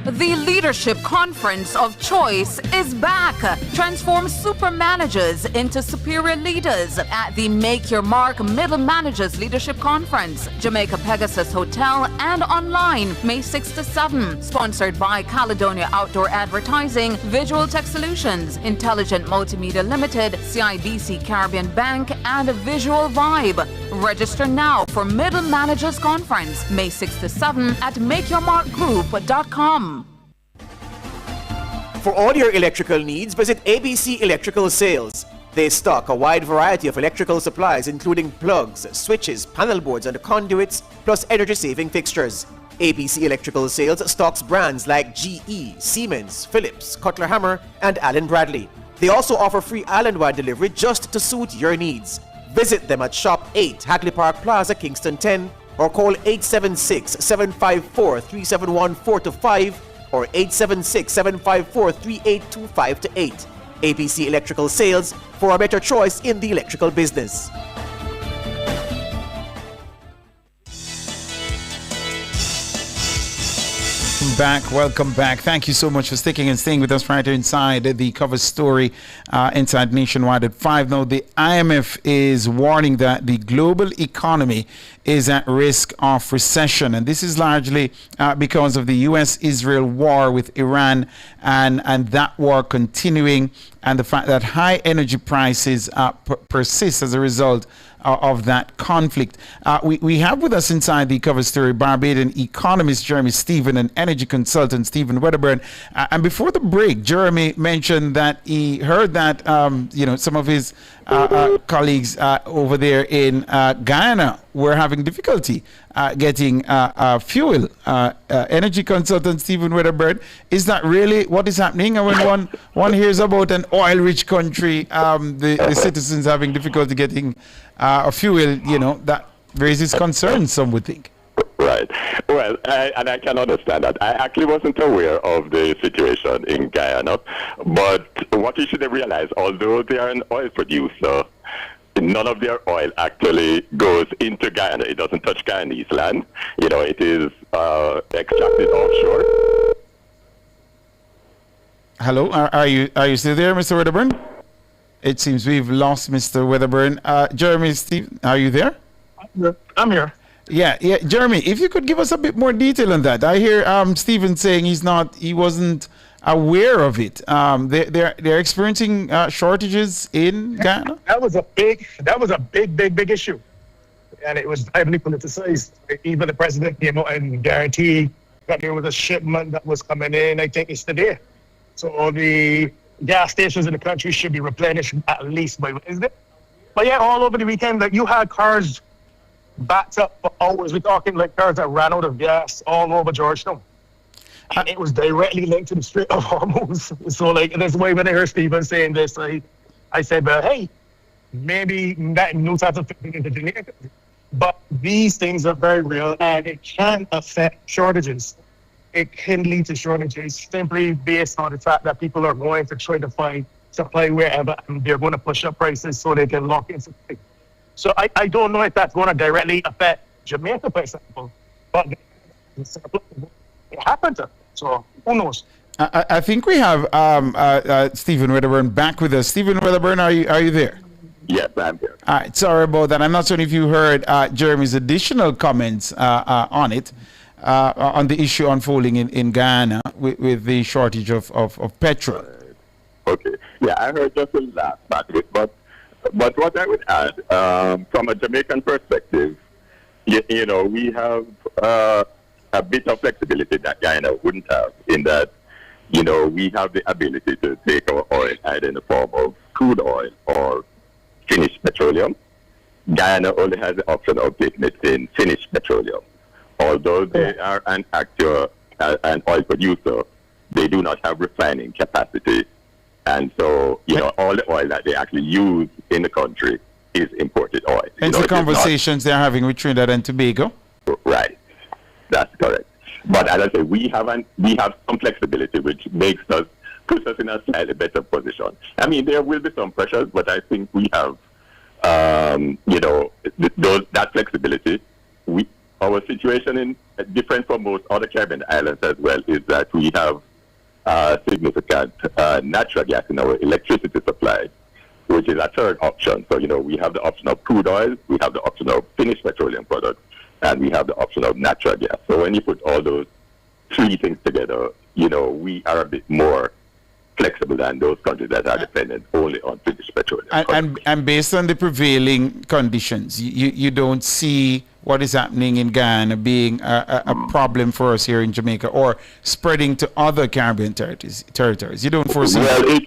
The Leadership Conference of Choice is back. Transform super managers into superior leaders at the Make Your Mark Middle Managers Leadership Conference, Jamaica Pegasus Hotel and online, May 6 to 7. Sponsored by Caledonia Outdoor Advertising, Visual Tech Solutions, Intelligent Multimedia Limited, CIBC Caribbean Bank, and Visual Vibe. Register now for Middle Managers Conference, May 6 to 7 at makeyourmarkgroup.com. For all your electrical needs, visit ABC Electrical Sales. They stock a wide variety of electrical supplies including plugs, switches, panel boards and conduits, plus energy-saving fixtures. ABC Electrical Sales stocks brands like GE, Siemens, Philips, Cutler Hammer and Allen Bradley. They also offer free island-wide delivery just to suit your needs. Visit them at Shop 8, Hagley Park Plaza, Kingston 10, or call 876-754-3714-5 or 876-754-3825-8. ABC Electrical Sales, for a better choice in the electrical business. Welcome back. Thank you so much for sticking and staying with us right here inside the cover story inside Nationwide at 5. Now, the IMF is warning that the global economy is at risk of recession, and this is largely because of the US-Israel war with Iran and that war continuing, and the fact that high energy prices persist as a result of that conflict. We have with us inside the cover story Barbadian economist Jeremy Stephen and energy consultant Stephen Wedderburn. And before the break, Jeremy mentioned that he heard that some of his colleagues over there in Guyana were having difficulty getting fuel. Energy consultant Stephen Wedderburn, is that really what is happening? And when one hears about an oil-rich country, the citizens having difficulty getting fuel, that raises concerns, some would think. Right. Well, and I can understand that. I actually wasn't aware of the situation in Guyana, but what you should have realized, although they are an oil producer, none of their oil actually goes into Guyana. It doesn't touch Guyanese land. It is extracted offshore. Hello, are you still there, Mr. Wedderburn? It seems we've lost Mr. Wedderburn. Jeremy, Steve, are you there? I'm here. Yeah, Jeremy, if you could give us a bit more detail on that. I hear Stephen saying he wasn't aware of it. They're experiencing shortages in Ghana. That was a big issue, and it was heavily politicized. Even the president came out and guaranteed that there was a shipment that was coming in. I think it's today. So the gas stations in the country should be replenished at least by Wednesday. But yeah, all over the weekend, you had cars backed up for hours. We're talking like cars that ran out of gas all over Georgetown. And it was directly linked to the Strait of Hormuz. So that's why when I heard Stephen saying this, I said, well, hey, maybe that new type of thing into Jamaica. But these things are very real, and it can affect shortages. It can lead to shortages simply based on the fact that people are going to try to find supply wherever, and they're going to push up prices so they can lock in supply. So I don't know if that's going to directly affect Jamaica, for example, but it happened to. So who knows? I think we have Stephen Wedderburn back with us. Stephen Wedderburn, are you there? Yes, I'm here. All right, sorry about that. I'm not sure if you heard Jeremy's additional comments on it, on the issue unfolding in Guyana with the shortage of petrol. Okay. Yeah, I heard just the last part of it, but what I would add, from a Jamaican perspective, you know, we have a bit of flexibility that Guyana wouldn't have, in that, you know, we have the ability to take our oil either in the form of crude oil or finished petroleum. Guyana only has the option of taking it in finished petroleum. Although they are an oil producer, they do not have refining capacity. And so, you know, all the oil that they actually use in the country is imported oil. Hence the conversations they're having with Trinidad and Tobago. Right. That's correct. But as I say, we have some flexibility, which puts us in a slightly better position. I mean, there will be some pressures, but I think we have, you know, that flexibility. Our situation different from most other Caribbean islands as well, is that we have significant natural gas in our electricity supply, which is a third option. So, you know, we have the option of crude oil, we have the option of finished petroleum products, and we have the option of natural gas. So when you put all those three things together, you know, we are a bit more flexible than those countries that are dependent only on finished petroleum. And based on the prevailing conditions, you don't see what is happening in Guyana being a problem for us here in Jamaica, or spreading to other Caribbean territories. You don't foresee well,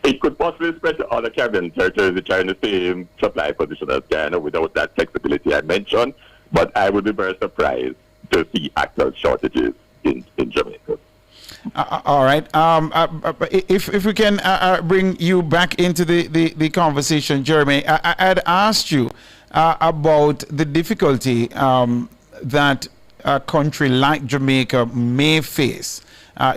it could possibly spread to other Caribbean territories which are in the same supply position as Guyana without that flexibility I mentioned. But I would be very surprised to see actual shortages in Jamaica. All right. If we can bring you back into the conversation, Jeremy, I had asked you about the difficulty that a country like Jamaica may face,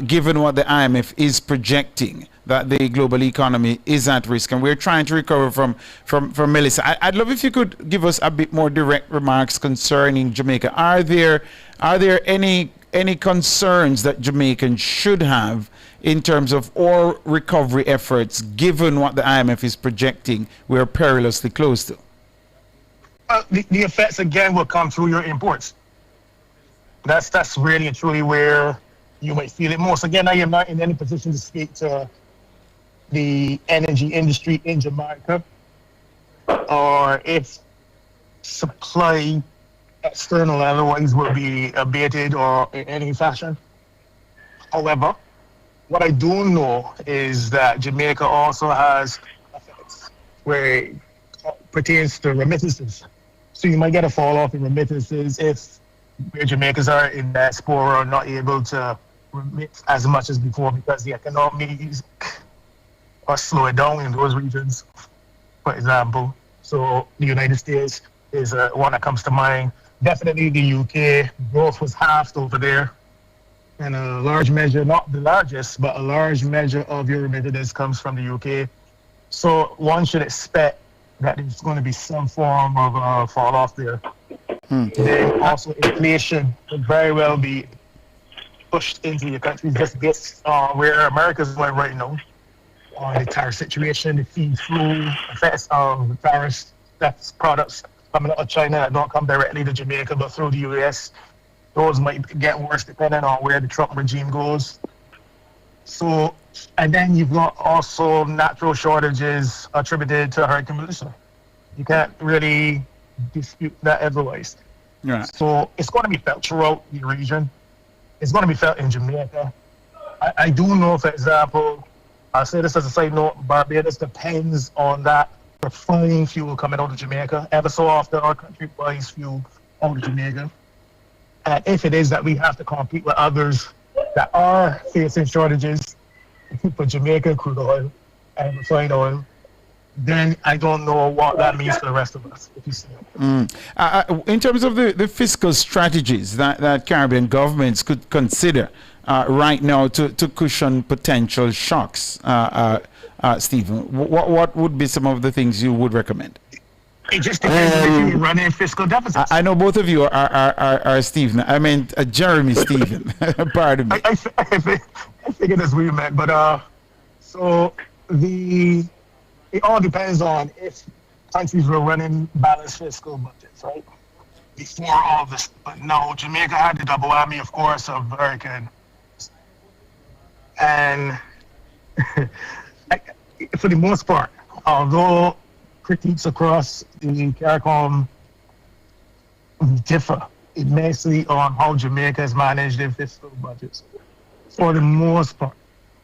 given what the IMF is projecting, that the global economy is at risk, and we're trying to recover from Melissa. I'd love if you could give us a bit more direct remarks concerning Jamaica. Are there any concerns that Jamaicans should have in terms of oil recovery efforts, given what the IMF is projecting we're perilously close to? The effects again will come through your imports. That's really and truly where you might feel it most. Again, I am not in any position to speak to the energy industry in Jamaica, or if supply external otherwise will be abated or in any fashion. However, what I do know is that Jamaica also has effects where it pertains to remittances. So you might get a fall off in remittances if where Jamaicans are in diaspora are not able to remit as much as before, because the economies are slowing down in those regions, for example. So the United States is one that comes to mind. Definitely the UK, growth was halved over there. And a large measure, not the largest, but a large measure of your remittance comes from the UK. So one should expect that there's going to be some form of fall off there. Then also inflation could very well be pushed into your country just based on where America's going right now. On the tariff situation, the feed flow, effects of the tariffs, that's products coming out of China that don't come directly to Jamaica but through the US. Those might get worse depending on where the Trump regime goes. So, and then you've got also natural shortages attributed to Hurricane Melissa. You can't really dispute that otherwise. Right. So it's going to be felt throughout the region. It's going to be felt in Jamaica. I do know, for example, I'll say this as a side note, Barbados depends on that refined fuel coming out of Jamaica. Ever so often, our country buys fuel out of Jamaica. And if it is that we have to compete with others that are facing shortages for Jamaican crude oil and refined oil, then I don't know what that means for the rest of us, if you see it. In terms of the fiscal strategies that Caribbean governments could consider right now to cushion potential shocks, Stephen, what would be some of the things you would recommend? It just depends if you're running fiscal deficits. I know both of you are Stephen. I meant Jeremy Stephen. Pardon me. I figured that's what you meant, but so it all depends on if countries were running balanced fiscal budgets, right? Before all this, but no, Jamaica had the double whammy, of course, of hurricane, and for the most part, although critiques across the CARICOM differ immensely on how Jamaica has managed their fiscal budgets, for the most part,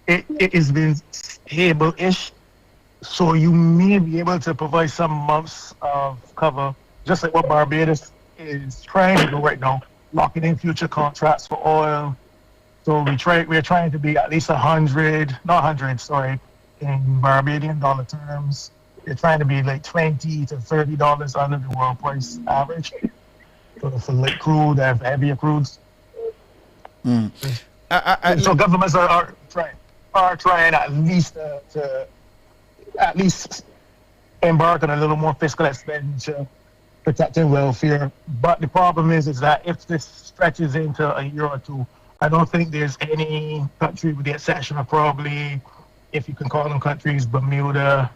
it has been stable-ish. So you may be able to provide some months of cover, just like what Barbados is trying to do right now, locking in future contracts for oil. So we're trying to be at least 100, not 100, sorry, in Barbadian dollar terms. We're trying to be like $20 to $30 under the world price average for light crude and heavier crudes. So governments are trying at least to embark on a little more fiscal expenditure, protecting welfare. But the problem is that if this stretches into a year or two, I don't think there's any country, with the exception of probably, if you can call them countries, Bermuda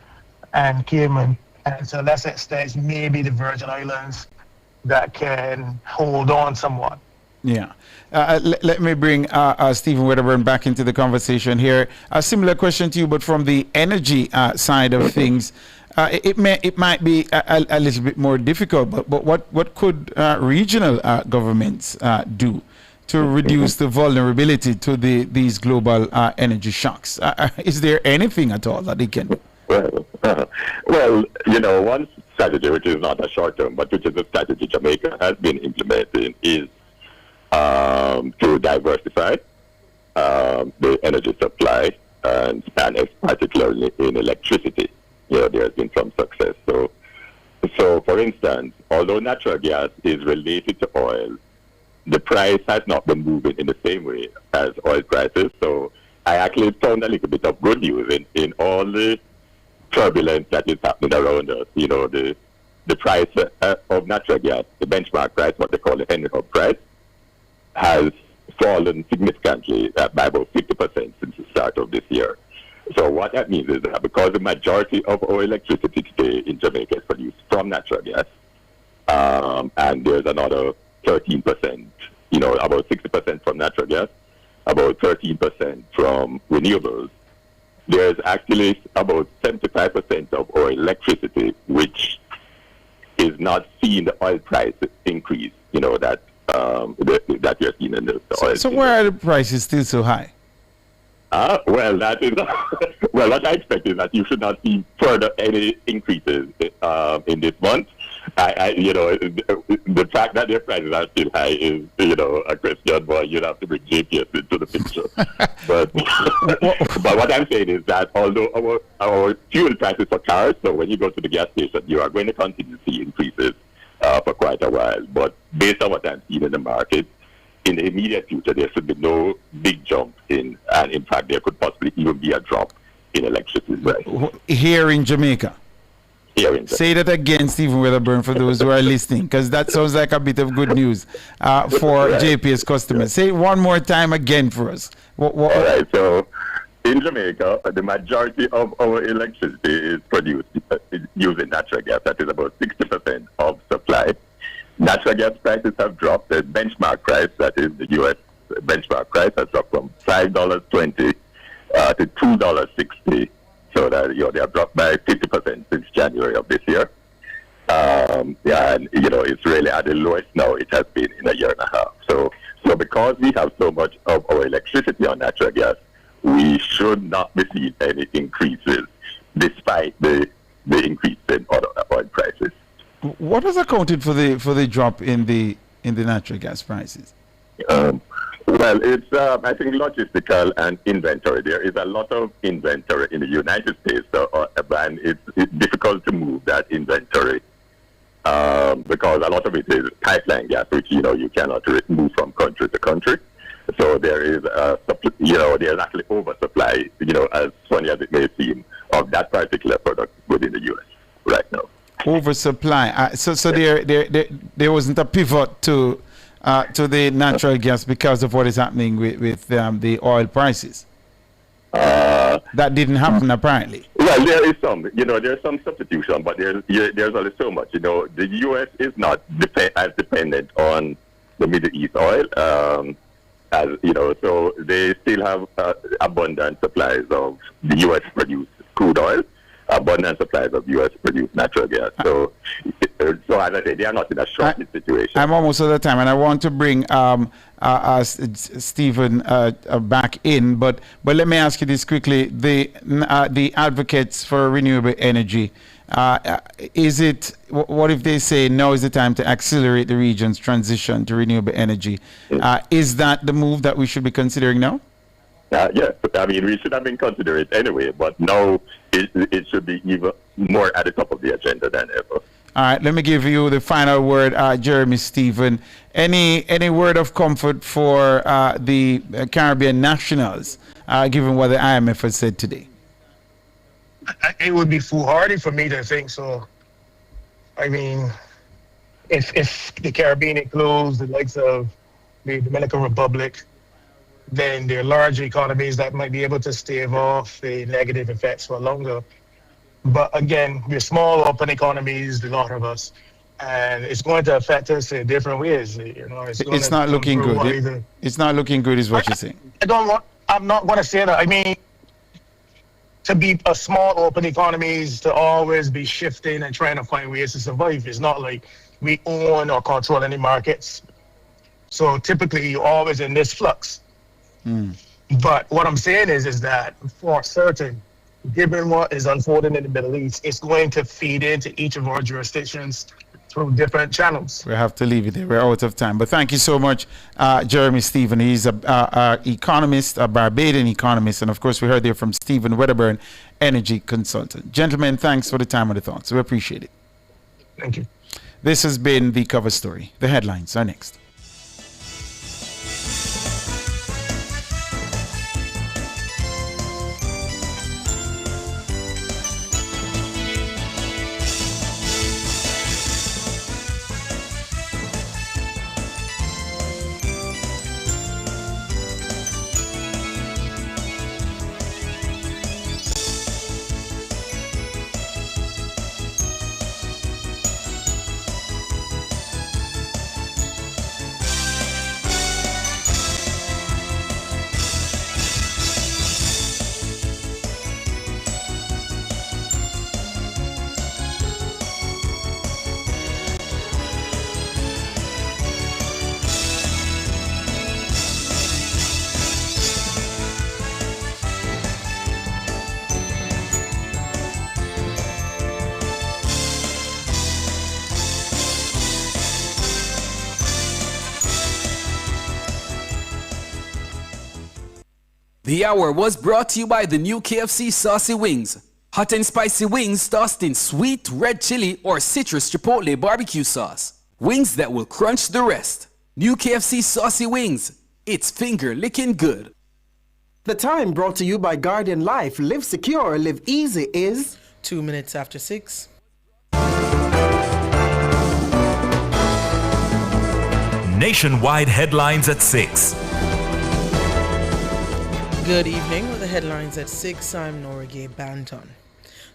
and Cayman, and to a lesser extent, maybe the Virgin Islands, that can hold on somewhat. Yeah. Let me bring Stephen Wedderburn back into the conversation here. A similar question to you, but from the energy side of things. It might be a little bit more difficult, but what could regional governments do to reduce the vulnerability to these global energy shocks? Is there anything at all that they can do? Well, one strategy, which is not a short term, but which is a strategy Jamaica has been implementing, is to diversify the energy supply, and particularly in electricity. There has been some success. So for instance, although natural gas is related to oil, the price has not been moving in the same way as oil prices. So I actually found a little bit of good news in all the turbulence that is happening around us. The price of natural gas, the benchmark price, what they call the Henry Hub price, has fallen significantly by about 50% since the start of this year. So what that means is that because the majority of our electricity today in Jamaica is produced from natural gas, and there's another 13%, about 60% from natural gas, about 13% from renewables, there's actually about 75% of our electricity which is not seeing the oil price increase, that you're seeing in the oil. So why are the prices still so high? Well, that is what I expect is that you should not see further any increases in this month. The fact that their prices are still high is, a question, but you'd have to bring JPS into the picture. but what I'm saying is that although our fuel prices for cars, so when you go to the gas station, you are going to continue to see increases for quite a while. But based on what I'm seeing in the market, in the immediate future, there should be no big jump in, and in fact, there could possibly even be a drop in electricity prices. Here in Jamaica? Say that again, Stephen Wedderburn, for those who are listening, because that sounds like a bit of good news for JPS customers. Say it one more time again for us. All right, so in Jamaica, the majority of our electricity is produced using natural gas. That is about 60% of supply. Natural gas prices have dropped. The benchmark price, that is the U.S. benchmark price, has dropped from $5.20 to $2.60. So that they have dropped by 50% since January of this year. And it's really at the lowest now it has been in a year and a half. So because we have so much of our electricity on natural gas, we should not be seeing any increases, despite the increase in oil prices. What has accounted for the drop in the natural gas prices? Well, it's I think logistical and inventory. There is a lot of inventory in the United States, and it's difficult to move that inventory because a lot of it is pipeline gas, which you cannot move from country to country. So there is there's actually oversupply, as funny as it may seem, of that particular product within the U.S. right now. Oversupply. So there wasn't a pivot to the natural gas because of what is happening with the oil prices. That didn't happen apparently. Well, there is some, there's some substitution, but there's only so much. The U.S. is not as dependent on the Middle East oil, so they still have abundant supplies of the U.S. produced crude oil, abundant supplies of U.S. produced natural gas. So as I say, they are not in a shortage situation. I'm almost out of time, and I want to bring Stephen back in, but let me ask you this quickly: the advocates for renewable energy, what if they say now is the time to accelerate the region's transition to renewable energy? Is that the move that we should be considering now? Yes, I mean, we should have been considering it anyway, but now it should be even more at the top of the agenda than ever. All right, let me give you the final word, Jeremy Stephen. Any word of comfort for the Caribbean nationals, given what the IMF has said today? It would be foolhardy for me to think so. I mean, if the Caribbean includes the likes of the Dominican Republic, then there are large economies that might be able to stave off the negative effects for longer. But again, we're small, open economies, the lot of us, and it's going to affect us in different ways. It's not looking good. It's not looking good, is what you're saying. I'm not going to say that. I mean, to be a small, open economies, to always be shifting and trying to find ways to survive. It's not like we own or control any markets. So typically, you're always in this flux. But what I'm saying is that for certain, given what is unfolding in the Middle East, it's going to feed into each of our jurisdictions through different channels. We have to leave it there. We're out of time. But thank you so much, Jeremy Stephen. He's a economist, a Barbadian economist. And, of course, we heard there from Stephen Wedderburn, energy consultant. Gentlemen, thanks for the time and the thoughts. We appreciate it. Thank you. This has been The Cover Story. The headlines are next. The hour was brought to you by the new KFC Saucy Wings. Hot and spicy wings tossed in sweet red chili or citrus chipotle barbecue sauce. Wings that will crunch the rest. New KFC Saucy Wings. It's finger licking good. The time brought to you by Guardian Life. Live secure, live easy is 2 minutes after 6. Nationwide headlines at 6. Good evening. With the headlines at 6, I'm Norige Banton.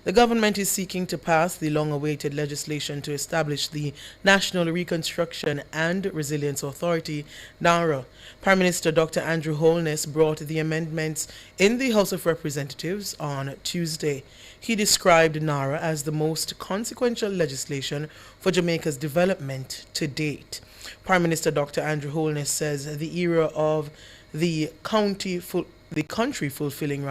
The government is seeking to pass the long-awaited legislation to establish the National Reconstruction and Resilience Authority, NARA. Prime Minister Dr. Andrew Holness brought the amendments in the House of Representatives on Tuesday. He described NARA as the most consequential legislation for Jamaica's development to date. Prime Minister Dr. Andrew Holness says the era of the country fulfilling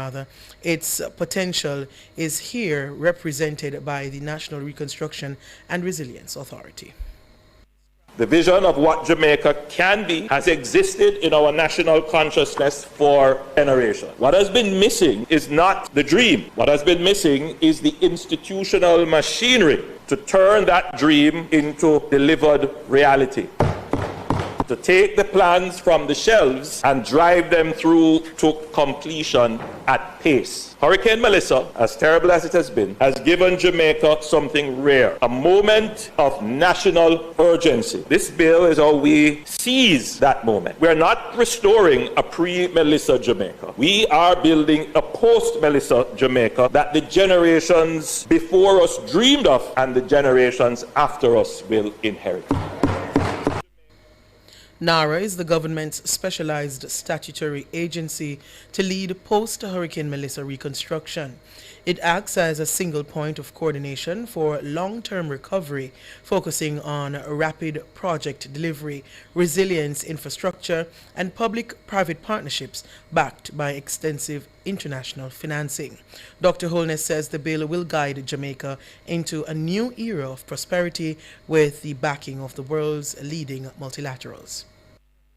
its potential is here, represented by the National Reconstruction and Resilience Authority. The vision of what Jamaica can be has existed in our national consciousness for generations. What has been missing is not the dream. What has been missing is the institutional machinery to turn that dream into delivered reality. to take the plans from the shelves and drive them through to completion at pace. Hurricane Melissa, as terrible as it has been, has given Jamaica something rare, a moment of national urgency. This bill is how we seize that moment. We are not restoring a pre-Melissa Jamaica. We are building a post-Melissa Jamaica that the generations before us dreamed of and the generations after us will inherit. NARA is the government's specialized statutory agency to lead post-Hurricane Melissa reconstruction. It acts as a single point of coordination for long-term recovery, focusing on rapid project delivery, resilience infrastructure, and public-private partnerships backed by extensive international financing. Dr. Holness says the bill will guide Jamaica into a new era of prosperity with the backing of the world's leading multilaterals.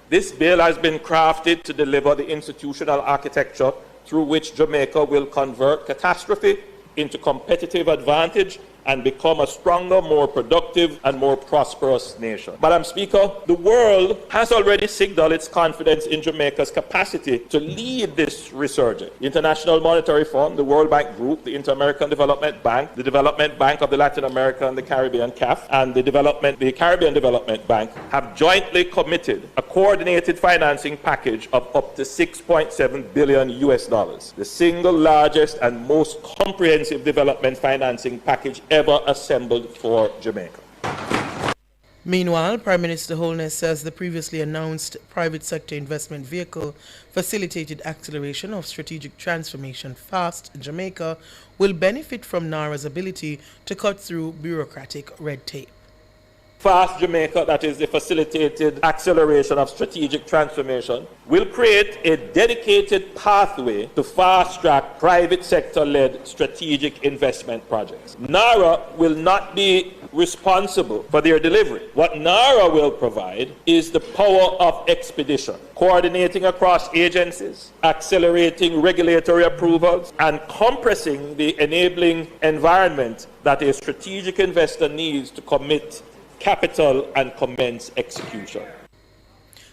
This bill has been crafted to deliver the institutional architecture through which Jamaica will convert catastrophe into competitive advantage and become a stronger, more productive, and more prosperous nation. Madam Speaker, the world has already signaled its confidence in Jamaica's capacity to lead this resurgence. The International Monetary Fund, the World Bank Group, the Inter-American Development Bank, the Development Bank of the Latin America and the Caribbean, CAF, and the Caribbean Development Bank have jointly committed a coordinated financing package of up to $6.7 billion, the single largest and most comprehensive development financing package ever assembled for Jamaica. Meanwhile, Prime Minister Holness says the previously announced private sector investment vehicle facilitated acceleration of strategic transformation FAST in Jamaica will benefit from NARA's ability to cut through bureaucratic red tape. FAST Jamaica, that is the facilitated acceleration of strategic transformation, will create a dedicated pathway to fast-track private sector-led strategic investment projects. NARA will not be responsible for their delivery. What NARA will provide is the power of expedition, coordinating across agencies, accelerating regulatory approvals, and compressing the enabling environment that a strategic investor needs to commit capital and commence execution.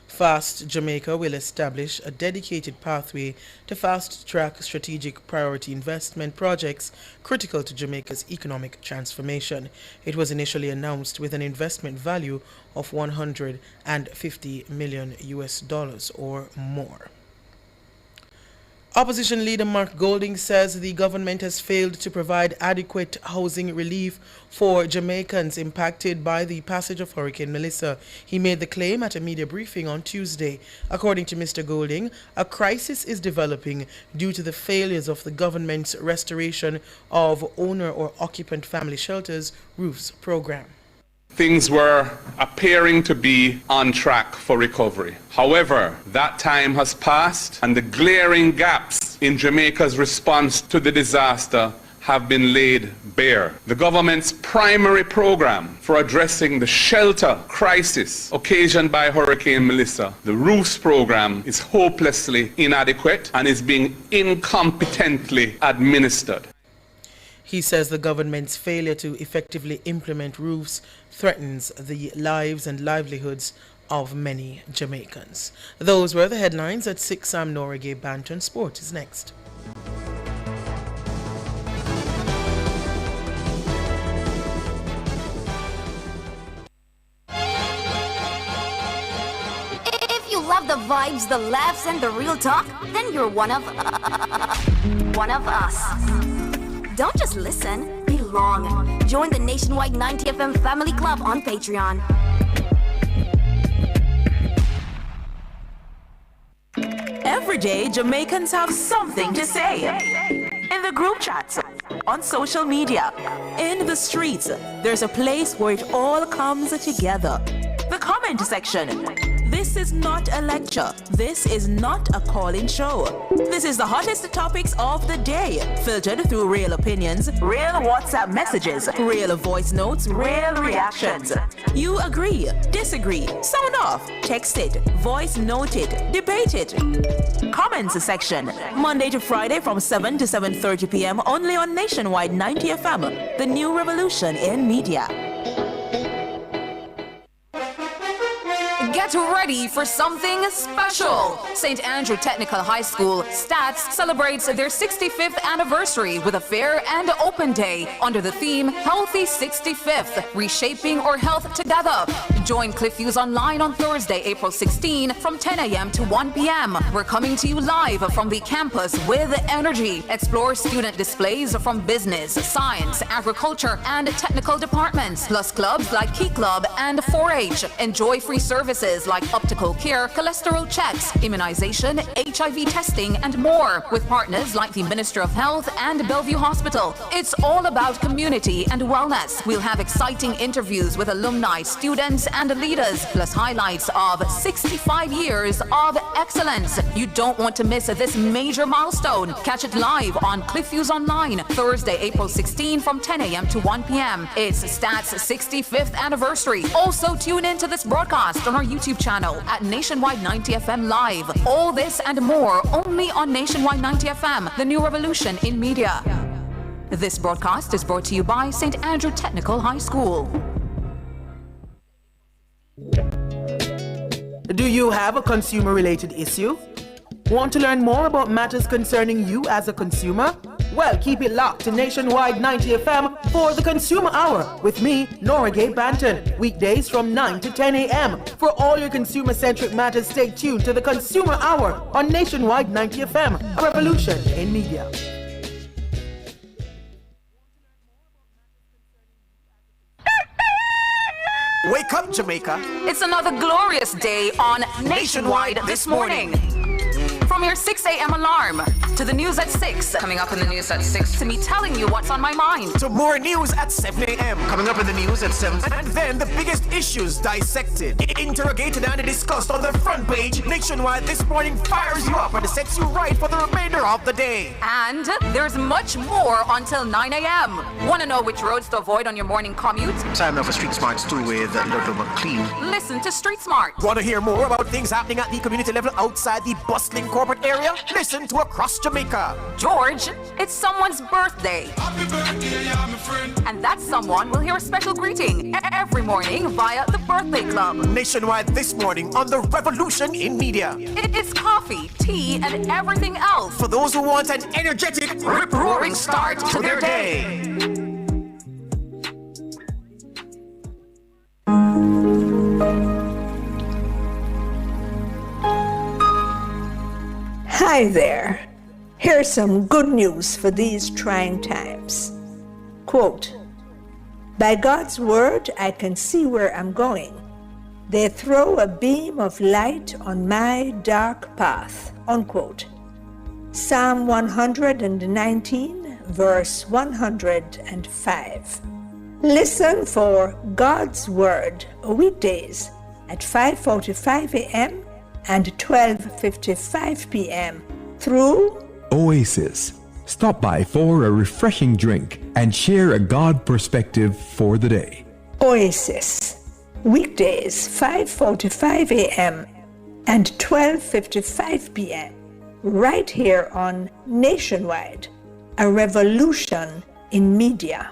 FAST Jamaica will establish a dedicated pathway to fast-track strategic priority investment projects critical to Jamaica's economic transformation. It was initially announced with an investment value of $150 million or more. Opposition leader Mark Golding says the government has failed to provide adequate housing relief for Jamaicans impacted by the passage of Hurricane Melissa. He made the claim at a media briefing on Tuesday. According to Mr. Golding, a crisis is developing due to the failures of the government's restoration of owner or occupant family shelters roofs program. Things were appearing to be on track for recovery. However, that time has passed and the glaring gaps in Jamaica's response to the disaster have been laid bare. The government's primary program for addressing the shelter crisis occasioned by Hurricane Melissa, the roofs program, is hopelessly inadequate and is being incompetently administered. He says the government's failure to effectively implement roofs threatens the lives and livelihoods of many Jamaicans. Those were the headlines at 6. I'm Nora Gay Banton. Sport is next. If you love the vibes, the laughs, and the real talk, then you're one of us. Don't just listen, belong. Join the nationwide 90 FM Family Club on Patreon. Every day, Jamaicans have something to say. In the group chats, on social media, in the streets, there's a place where it all comes together. The comment section. This is not a lecture. This is not a call-in show. This is the hottest topics of the day, filtered through real opinions, real WhatsApp messages, real voice notes, real reactions. You agree, disagree, sound off, text it, voice note it, debate it. Comments section, Monday to Friday from 7 to 7:30 p.m. only on Nationwide 90 FM, the new revolution in media. Get ready ready for something special. St. Andrew Technical High School, STATS, celebrates their 65th anniversary with a fair and open day under the theme Healthy 65th, Reshaping Our Health Together. Join CliffViews Online on Thursday, April 16 from 10 a.m. to 1 p.m. We're coming to you live from the campus with energy. Explore student displays from business, science, agriculture, and technical departments, plus clubs like Key Club and 4-H. Enjoy free services like optical care, cholesterol checks, immunization, HIV testing, and more, with partners like the Minister of Health and Bellevue Hospital. It's all about community and wellness. We'll have exciting interviews with alumni, students, and leaders, plus highlights of 65 years of excellence. You don't want to miss this major milestone. Catch it live on CliffViews Online, Thursday, April 16 from 10 a.m. to 1 p.m. It's STAT's 65th anniversary. Also tune in to this broadcast on our YouTube channel at Nationwide 90 FM Live. All this and more only on Nationwide 90 FM, the new revolution in media. This broadcast is brought to you by St. Andrew Technical High School. Do you have a consumer-related issue? Want to learn more about matters concerning you as a consumer? Well, keep it locked to Nationwide 90 FM for the Consumer Hour with me, Nora Gay Banton. Weekdays from 9 to 10 a.m. For all your consumer-centric matters, stay tuned to the Consumer Hour on Nationwide 90 FM, a revolution in media. Wake up, Jamaica. It's another glorious day on Nationwide this morning. From your 6 a.m. alarm to the news at 6. Coming up in the news at 6 to me telling you what's on my mind. To more news at 7 a.m. Coming up in the news at 7. And then the biggest issues dissected, interrogated, and discussed on the front page. Nationwide this morning fires you up and sets you right for the remainder of the day. And there's much more until 9 a.m. Want to know which roads to avoid on your morning commute? Time now for Street Smarts 2 with Lotto McLean. Listen to Street Smart. Want to hear more about things happening at the community level outside the bustling corporate area? Listen to Across Jamaica. George, it's someone's birthday. Happy birthday, yeah, my friend. And that someone will hear a special greeting every morning via the Birthday Club. Nationwide this morning on the revolution in media. It's coffee, tea, and everything else for those who want an energetic, rip-roaring start to their day. Hi there. Here's some good news for these trying times. Quote, "By God's word, I can see where I'm going. They throw a beam of light on my dark path." Unquote. Psalm 119, verse 105. Listen for God's word weekdays at 5:45 a.m. and 12:55 p.m. through Oasis. Stop by for a refreshing drink and share a God perspective for the day. Oasis. Weekdays 5:45 a.m. and 12:55 p.m. right here on Nationwide, a revolution in media.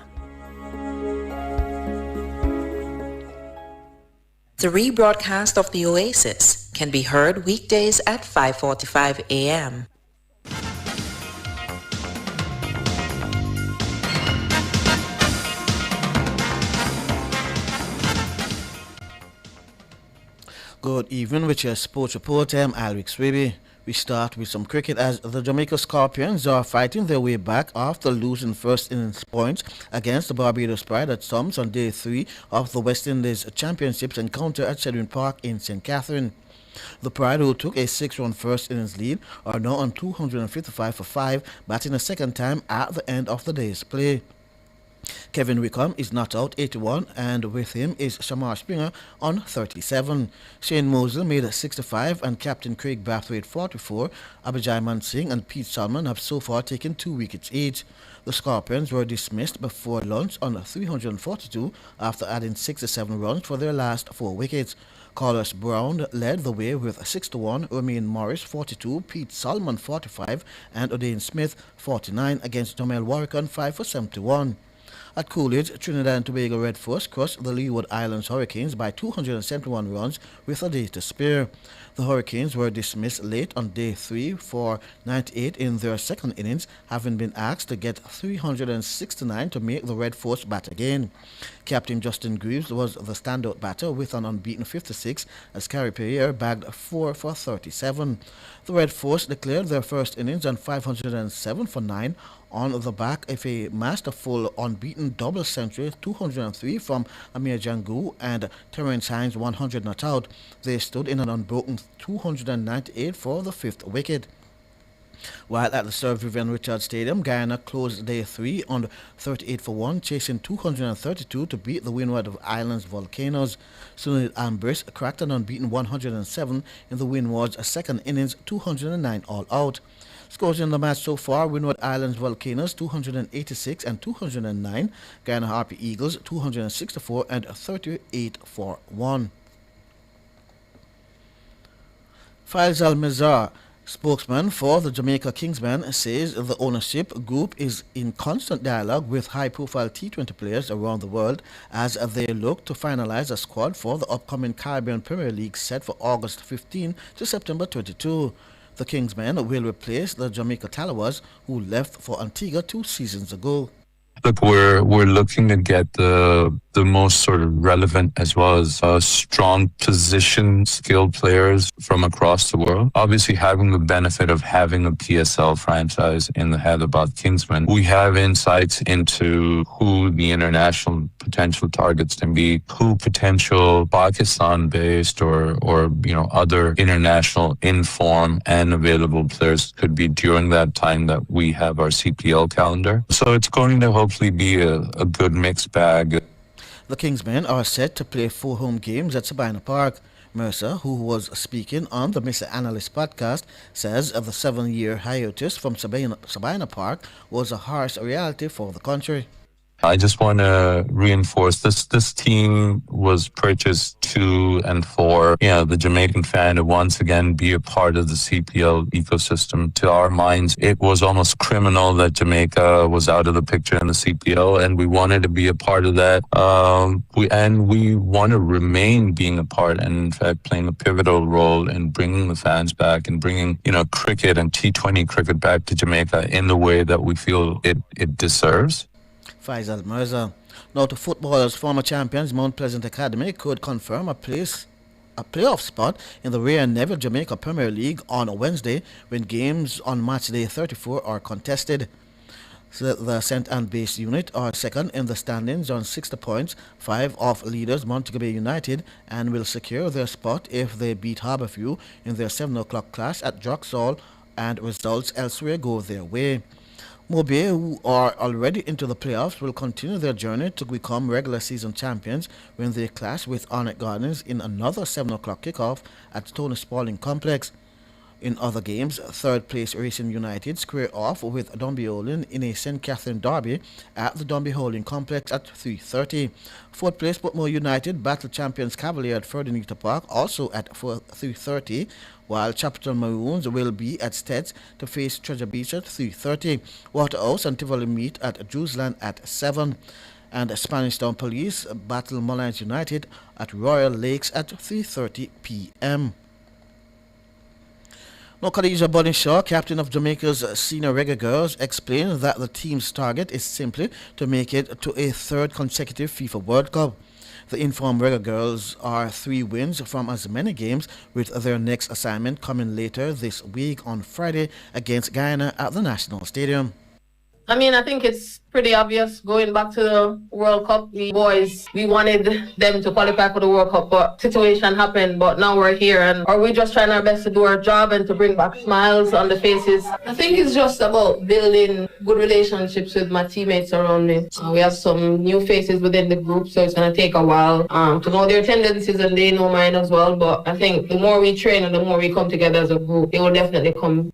The rebroadcast of the Oasis can be heard weekdays at 5:45 a.m. Good evening with your sports report. I'm Alix Raby. We start with some cricket as the Jamaica Scorpions are fighting their way back after losing first innings points against the Barbados Pride at Sums on day 3 of the West Indies Championships encounter at Sedgwick Park in St. Catherine. The Pride, who took a 6-run first innings lead, are now on 255 for 5, batting a second time at the end of the day's play. Kevin Wickham is not out 81, and with him is Shamar Springer on 37. Shane Mosley made 65 and Captain Craig Brathwaite 44. Abhijay Man Singh and Pete Salmon have so far taken 2 wickets each. The Scorpions were dismissed before lunch on 342 after adding 67 runs for their last 4 wickets. Carlos Brown led the way with 61, Romain Morris 42, Pete Salmon 45 and O'Dane Smith 49 against Jamel Warwick on 5 for 71. At Coolidge, Trinidad and Tobago Red Force crushed the Leeward Islands Hurricanes by 271 runs with a day to spare. The Hurricanes were dismissed late on day 3 for 98 in their second innings, having been asked to get 369 to make the Red Force bat again. Captain Justin Greaves was the standout batter with an unbeaten 56 as Carey Perrier bagged 4 for 37. The Red Force declared their first innings on 507 for 9 on the back of a masterful unbeaten double century, 203 from Amir Jangu and Terence Hines 100 not out. They stood in an unbroken 298 for the fifth wicket. While at the Sir Vivian Richards Stadium, Guyana closed day 3 on 38 for 1, chasing 232 to beat the Windward Islands Volcanoes. Sunil Ambrose cracked an unbeaten 107 in the Windward's second innings, 209 all out. Scores in the match so far: Windward Islands Volcanoes 286 and 209, Guyana Harpy Eagles 264 and 38 for 1. Faisal Mizar, spokesman for the Jamaica Kingsmen, says the ownership group is in constant dialogue with high-profile T20 players around the world as they look to finalize a squad for the upcoming Caribbean Premier League set for August 15 to September 22. The Kingsmen will replace the Jamaica Talawas, who left for Antigua 2 seasons ago. Look, we're looking to get the most sort of relevant as well as strong position skilled players from across the world. Obviously, having the benefit of having a PSL franchise in the Hyderabad Kingsmen, we have insights into who the international potential targets can be, who potential Pakistan-based or other international in-form and available players could be during that time that we have our CPL calendar. So it's going to hopefully be a good mixed bag. The Kingsmen are set to play 4 home games at Sabina Park. Mercer, who was speaking on the Mr. Analyst podcast, says the 7-year hiatus from Sabina Park was a harsh reality for the country. I just want to reinforce this team was purchased to and for the Jamaican fan to once again be a part of the CPL ecosystem. To our minds, it was almost criminal that Jamaica was out of the picture in the CPL, and we wanted to be a part of that. We want to remain being a part, and in fact playing a pivotal role in bringing the fans back and bringing cricket and T20 cricket back to Jamaica in the way that we feel it deserves. Faisal Mirza. Now to footballers, former champions Mount Pleasant Academy could confirm a playoff spot in the Rare Neville Jamaica Premier League on Wednesday when games on match day 34 are contested. So the St. Anne-based unit are second in the standings on 60 points, 5 off leaders Montego Bay United, and will secure their spot if they beat Harbourview in their 7 o'clock clash at Vauxhall and results elsewhere go their way. Mobay, who are already into the playoffs, will continue their journey to become regular season champions when they clash with Arnett Gardens in another 7 o'clock kickoff at Tony Spalding Complex. In other games, third place Racing United square off with Dunbeholden in a St. Catherine derby at the Dunbeholden Complex at 3:30. Fourth place Portmore United battle champions Cavalier at Ferdinand Park also at 3:30, while Chapel Maroons will be at Steds to face Treasure Beach at 3:30. Waterhouse and Tivoli meet at Drewsland at 7. And Spanish Town Police battle Mullines United at Royal Lakes at 3:30 p.m. Now, Khadija Bunishaw, captain of Jamaica's senior reggae girls, explained that the team's target is simply to make it to a 3rd consecutive FIFA World Cup. The informed reggae girls are 3 wins from as many games, with their next assignment coming later this week on Friday against Guyana at the National Stadium. I think it's pretty obvious going back to the World Cup. We wanted them to qualify for the World Cup, but situation happened. But now we're here, and we're just trying our best to do our job and to bring back smiles on the faces. I think it's just about building good relationships with my teammates around me. We have some new faces within the group, so it's going to take a while to know their tendencies, and they know mine as well. But I think the more we train and the more we come together as a group, it will definitely come.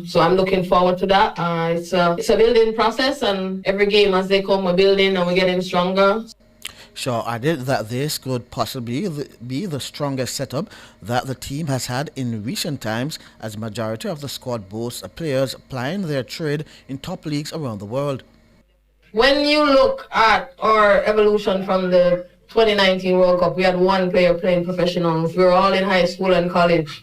So I'm looking forward to that. It's a building process, and every game as they come, we're building and we're getting stronger. Shaw added that this could possibly be the strongest setup that the team has had in recent times, as majority of the squad boasts players plying their trade in top leagues around the world. When you look at our evolution from the 2019 World Cup, we had one player playing professionals. We were all in high school and college.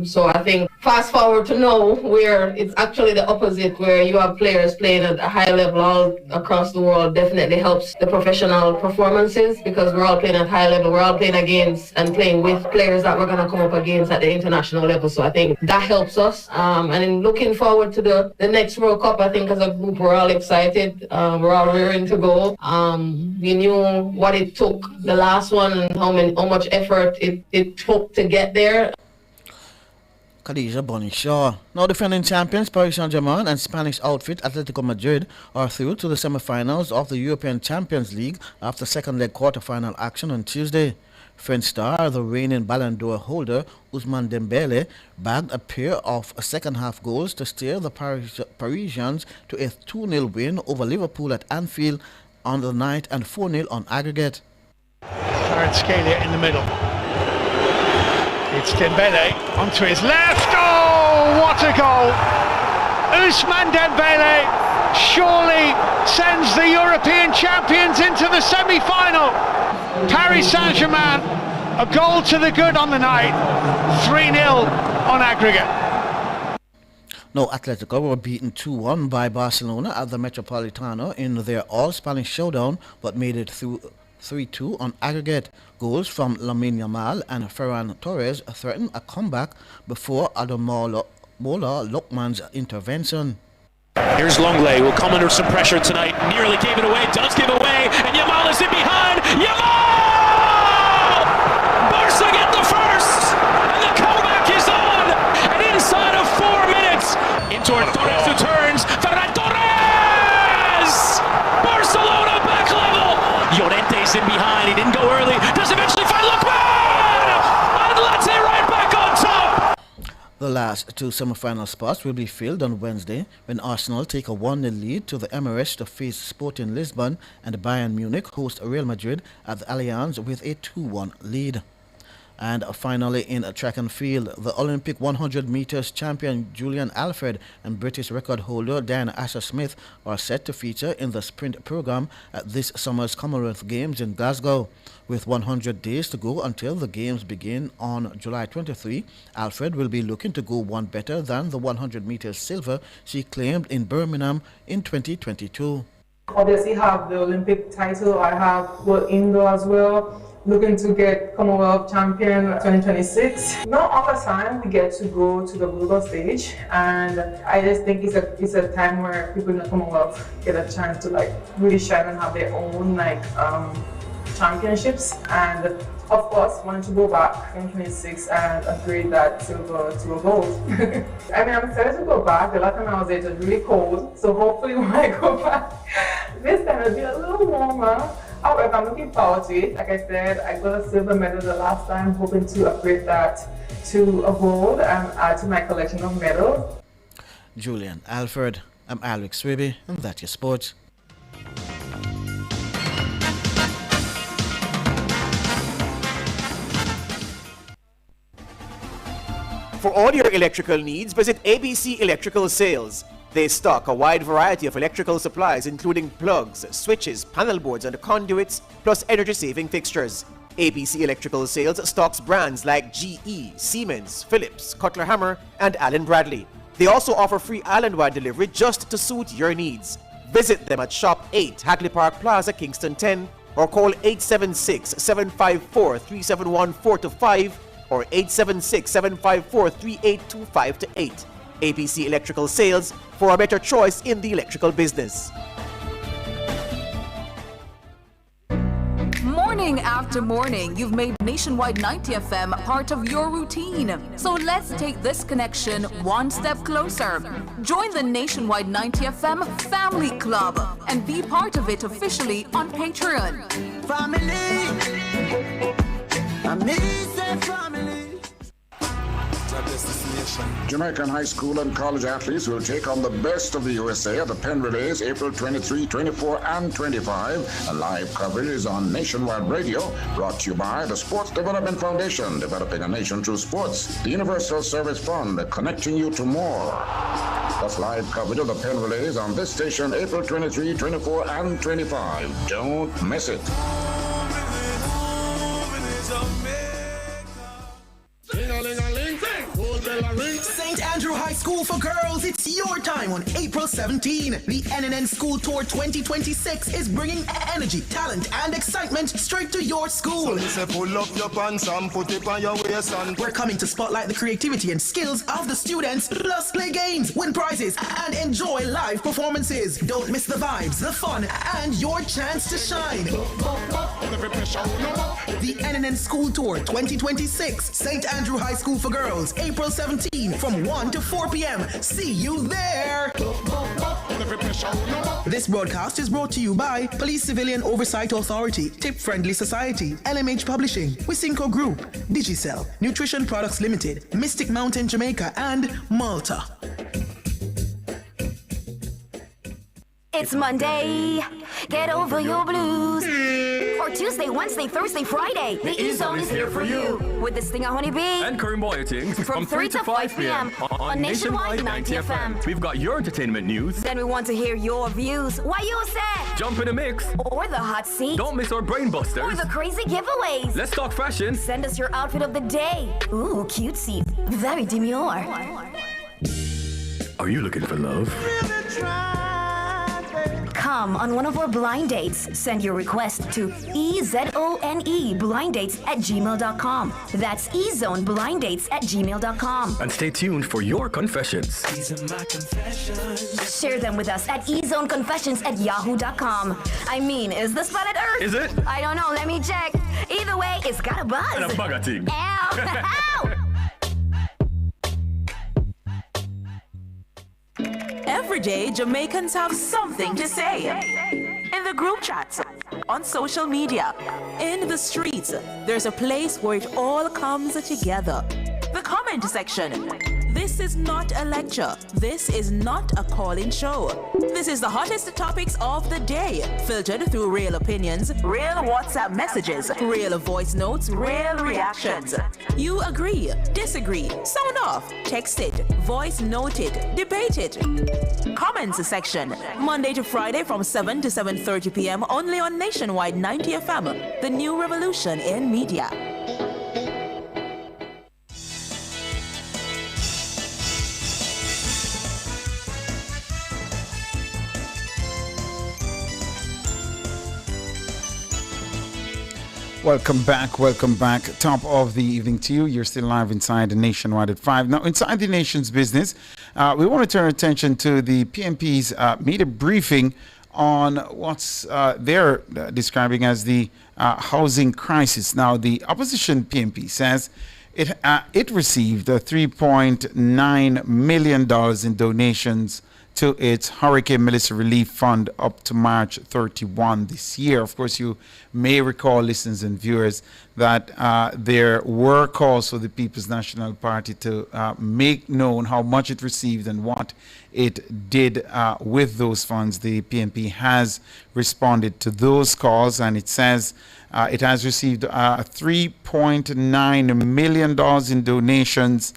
So I think fast forward to now, where it's actually the opposite, where you have players playing at a high level all across the world, definitely helps the professional performances, because we're all playing at high level. We're all playing against and playing with players that we're going to come up against at the international level. So I think that helps us. And in looking forward to the next World Cup, I think as a group, we're all excited. We're all raring to go. We knew what it took, the last one, and how much effort it took to get there. Khadija Bonishaw. Now defending champions Paris Saint-Germain and Spanish outfit Atletico Madrid are through to the semi-finals of the European Champions League after second leg quarter-final action on Tuesday. French star, the reigning Ballon d'Or holder Ousmane Dembele, bagged a pair of second-half goals to steer the Parisians to a 2-0 win over Liverpool at Anfield on the night and 4-0 on aggregate. Kvaratskhelia in the middle. It's Dembele onto his left. Oh, what a goal! Ousmane Dembele surely sends the European champions into the semi-final. Paris Saint-Germain, a goal to the good on the night, 3-0 on aggregate. No, Atletico were beaten 2-1 by Barcelona at the Metropolitano in their all-Spanish showdown, but made it through 3-2 on aggregate. Goals from Lamine Yamal and Ferran Torres threatened a comeback before Ademola Lookman's intervention. Here's Longley, will come under some pressure tonight. Nearly gave it away, does give away, and Yamal is in behind. Yamal! Barca get the first, and the comeback is on. And inside of 4 minutes, in toward Torres, who turns. Ferran Torres! Barcelona back level. Llorente's in behind. He didn't go early. Does eventually find Lookman! Atleti right back on top. The last two semi-final spots will be filled on Wednesday when Arsenal take a 1-0 lead to the Emirates to face Sporting Lisbon, and Bayern Munich host Real Madrid at the Allianz with a 2-1 lead. And finally, in track and field, the Olympic 100 meters champion Julian Alfred and British record holder Diana Asher-Smith are set to feature in the sprint program at this summer's Commonwealth Games in Glasgow. With 100 days to go until the Games begin on July 23, Alfred will be looking to go one better than the 100 meters silver she claimed in Birmingham in 2022. Obviously have the Olympic title. I have World Indoor as well. Looking to get Commonwealth champion 2026. Not all the time we get to go to the global stage, and I just think it's a time where people in the Commonwealth get a chance to really shine and have their own championships. And of course, wanting to go back in 2026 and upgrade that silver to a gold. I mean, I'm excited to go back. The last time I was there, it was really cold, so hopefully when I go back this time it'll be a little warmer. However, I'm looking forward to it. Like I said, I got a silver medal the last time, hoping to upgrade that to a gold and add to my collection of medals. Julian Alfred, I'm Alex Swiby, and that's your sports. For all your electrical needs, visit ABC Electrical Sales. They stock a wide variety of electrical supplies, including plugs, switches, panel boards, and conduits, plus energy-saving fixtures. ABC Electrical Sales stocks brands like GE, Siemens, Philips, Cutler Hammer, and Allen Bradley. They also offer free island-wide delivery just to suit your needs. Visit them at Shop 8, Hagley Park Plaza, Kingston 10, or call 876-754-3714-5 or 876-754-3825-8. ABC Electrical Sales, for a better choice in the electrical business. Morning after morning, you've made Nationwide 90 FM part of your routine. So let's take this connection one step closer. Join the Nationwide 90 FM Family Club and be part of it officially on Patreon. Family. Jamaican high school and college athletes will take on the best of the USA at the Penn Relays April 23, 24, and 25. A live coverage is on Nationwide Radio, brought to you by the Sports Development Foundation, developing a nation through sports. The Universal Service Fund, connecting you to more. That's live coverage of the Penn Relays on this station April 23, 24, and 25. Don't miss it. St. Andrew High School for Girls, it's your time on April 17. The NNN School Tour 2026 is bringing energy, talent, and excitement straight to your school. So pull up your pants and put it on your waist and... We're coming to spotlight the creativity and skills of the students, plus play games, win prizes, and enjoy live performances. Don't miss the vibes, the fun, and your chance to shine. The NNN School Tour 2026, St. Andrew High School for Girls, April 17 from 1 to 4 p.m. See you there! This broadcast is brought to you by Police Civilian Oversight Authority, Tip Friendly Society, LMH Publishing, Wisynco Group, Digicel, Nutrition Products Limited, Mystic Mountain Jamaica, and Malta. It's Monday. Get over your blues. Or Tuesday, Wednesday, Thursday, Friday. The E-Zone is here for you. With the Stinger Honey Bee. And Karim Boyatings. From 3 to 5 p.m. on Nationwide 90 FM. We've got your entertainment news. Then we want to hear your views. Why you say? Jump in the mix. Or the hot seat. Don't miss our brain busters. Or the crazy giveaways. Let's talk fashion. Send us your outfit of the day. Ooh, cutesy. Very demure. Are you looking for love? Come on one of our blind dates. Send your request to ezoneblindates@gmail.com. That's ezoneblindates@gmail.com. And stay tuned for your confessions. These are my confessions. Share them with us at ezoneconfessions@yahoo.com. I mean, is this planet Earth? Is it? I don't know. Let me check. Either way, it's got a buzz. And a bugger thing. Ow! Ow! Every day, Jamaicans have something to say. In the group chats, on social media, in the streets, there's a place where it all comes together. The comment section. This is not a lecture. This is not a call-in show. This is the hottest topics of the day, filtered through real opinions, real WhatsApp messages, real voice notes, real reactions. You agree, disagree, sound off, text it, voice note it, debate it. Comments section, Monday to Friday from 7 to 7:30 p.m. only on Nationwide 90 FM, the new revolution in media. Welcome back. Top of the evening to you. You're still live inside the Nationwide at 5. Now, inside the nation's business, we want to turn attention to the PNP's media briefing on what's they're describing as the housing crisis. Now, the opposition PNP says it received $3.9 million in donations to its Hurricane Melissa Relief Fund up to March 31 this year. Of course, you may recall, listeners and viewers, that there were calls for the People's National Party to make known how much it received and what it did with those funds. The PNP has responded to those calls, and it says it has received $3.9 million in donations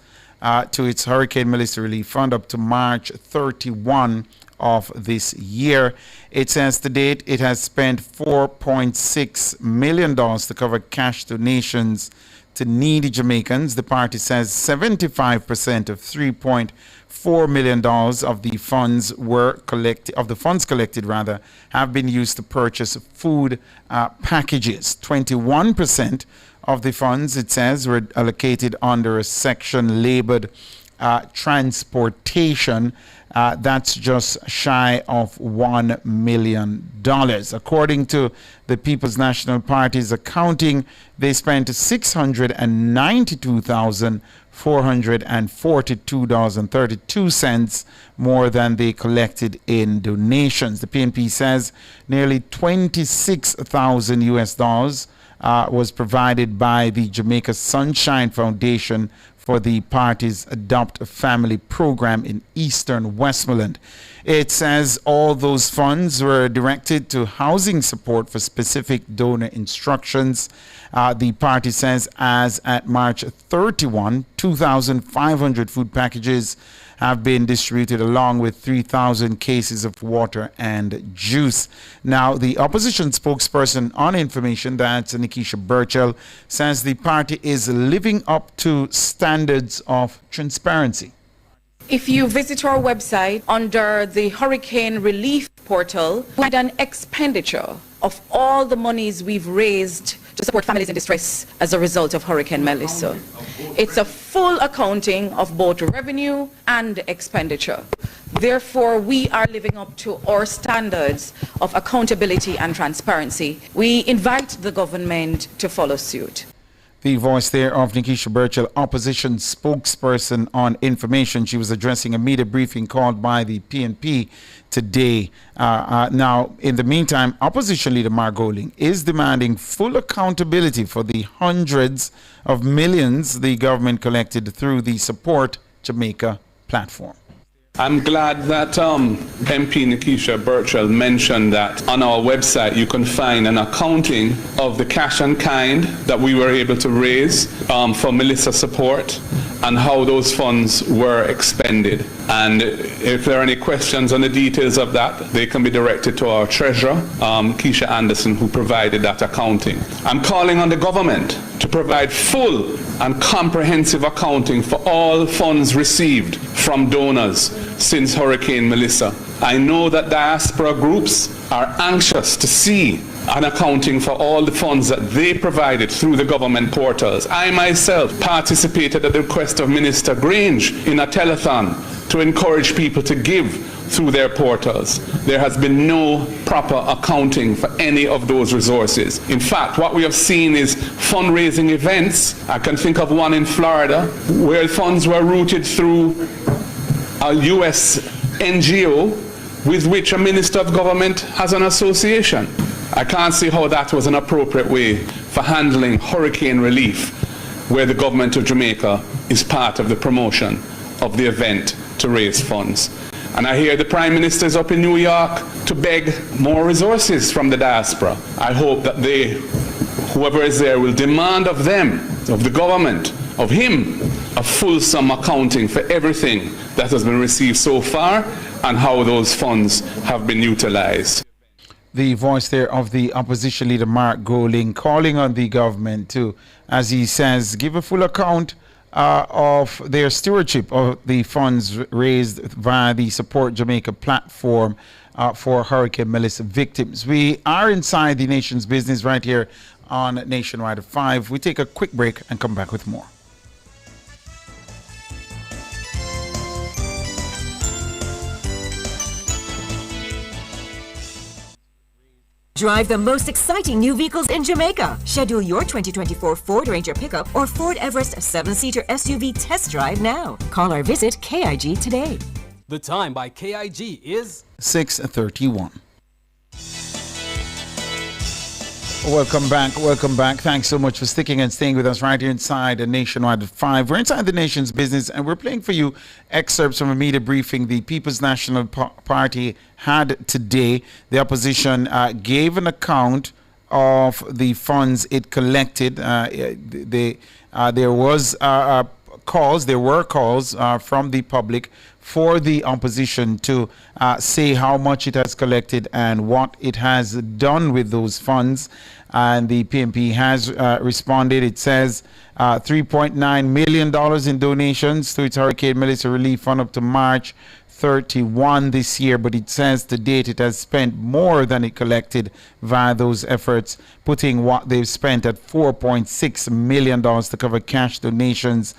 to its Hurricane Melissa Relief Fund up to March 31 of this year. It says to date it has spent $4.6 million to cover cash donations to needy Jamaicans. The party says 75% of $3.4 million of the funds collected have been used to purchase food packages. 21% of the funds, it says, were allocated under a section labeled transportation. That's just shy of $1 million. According to the People's National Party's accounting, they spent $692,442.32 more than they collected in donations. The PNP says nearly $26,000 was provided by the Jamaica Sunshine Foundation for the party's Adopt a Family program in Eastern Westmoreland. It says all those funds were directed to housing support for specific donor instructions. The party says as at March 31, 2,500 food packages have been distributed, along with 3,000 cases of water and juice. Now, the opposition spokesperson on information, that's Nikisha Burchell, says the party is living up to standards of transparency. If you visit our website under the Hurricane Relief Portal, we had an expenditure of all the monies we've raised to support families in distress as a result of Hurricane Melissa. It's a full accounting of both revenue and expenditure. Therefore, we are living up to our standards of accountability and transparency. We invite the government to follow suit. The voice there of Nikisha Burchell, opposition spokesperson on information. She was addressing a media briefing called by the PNP today. Now, in the meantime, opposition leader Mark Golding is demanding full accountability for the hundreds of millions the government collected through the Support Jamaica platform. I'm glad that MP Nikisha Burchell mentioned that on our website you can find an accounting of the cash and kind that we were able to raise for Melissa support and how those funds were expended. And if there are any questions on the details of that, they can be directed to our treasurer, Keisha Anderson, who provided that accounting. I'm calling on the government to provide full and comprehensive accounting for all funds received from donors since Hurricane Melissa. I know that diaspora groups are anxious to see an accounting for all the funds that they provided through the government portals. I myself participated at the request of Minister Grange in a telethon to encourage people to give through their portals. There has been no proper accounting for any of those resources. In fact, what we have seen is fundraising events. I can think of one in Florida where funds were routed through a U.S. NGO with which a minister of government has an association. I can't see how that was an appropriate way for handling hurricane relief, where the government of Jamaica is part of the promotion of the event to raise funds. And I hear the Prime Minister is up in New York to beg more resources from the diaspora. I hope that they, whoever is there, will demand of them, of the government, of him, a fulsome accounting for everything that has been received so far and how those funds have been utilized. The voice there of the opposition leader Mark Golding, calling on the government to, as he says, give a full account of their stewardship of the funds raised via the Support Jamaica platform for Hurricane Melissa victims. We are inside the nation's business right here on Nationwide at 5. We take a quick break and come back with more. Drive the most exciting new vehicles in Jamaica. Schedule your 2024 Ford Ranger pickup or Ford Everest 7-seater SUV test drive now. Call or visit KIG today. The time by KIG is 6:31. Welcome back. Thanks so much for sticking and staying with us right here inside the Nationwide at 5. We're inside the nation's business and we're playing for you excerpts from a media briefing the People's National Party had today. The opposition gave an account of the funds it collected. There were calls from the public for the opposition to say how much it has collected and what it has done with those funds. And the PNP has responded. It says $3.9 million in donations to its Hurricane Melissa Relief Fund up to March 31 this year, but it says to date it has spent more than it collected via those efforts, putting what they've spent at $4.6 million to cover cash donations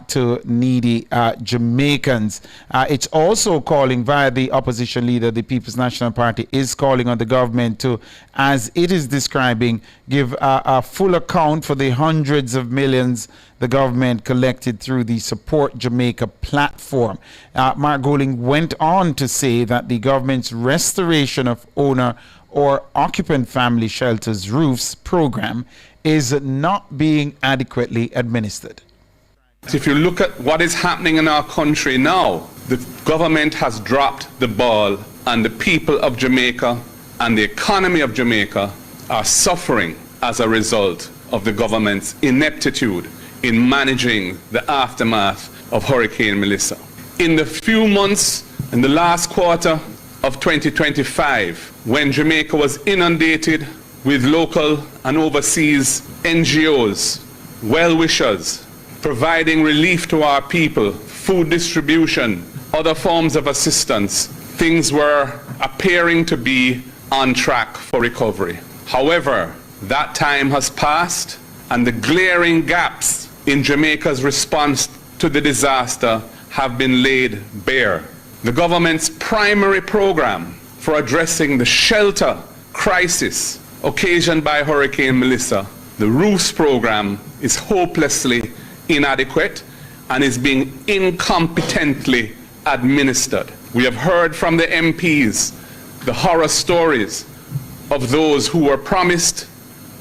to needy Jamaicans. It's also calling, via the opposition leader, the People's National Party is calling on the government to, as it is describing, give a full account for the hundreds of millions the government collected through the Support Jamaica platform. Mark Golding went on to say that the government's restoration of owner or occupant family shelters roofs program is not being adequately administered. If you look at what is happening in our country now, the government has dropped the ball and the people of Jamaica and the economy of Jamaica are suffering as a result of the government's ineptitude in managing the aftermath of Hurricane Melissa. in the few months in the last quarter of 2025, when Jamaica was inundated with local and overseas NGOs, well-wishers, providing relief to our people, food distribution, other forms of assistance, things were appearing to be on track for recovery. However, that time has passed, and the glaring gaps in Jamaica's response to the disaster have been laid bare. The government's primary program for addressing the shelter crisis occasioned by Hurricane Melissa, the ROOFS program, is hopelessly inadequate and is being incompetently administered. We have heard from the MPs the horror stories of those who were promised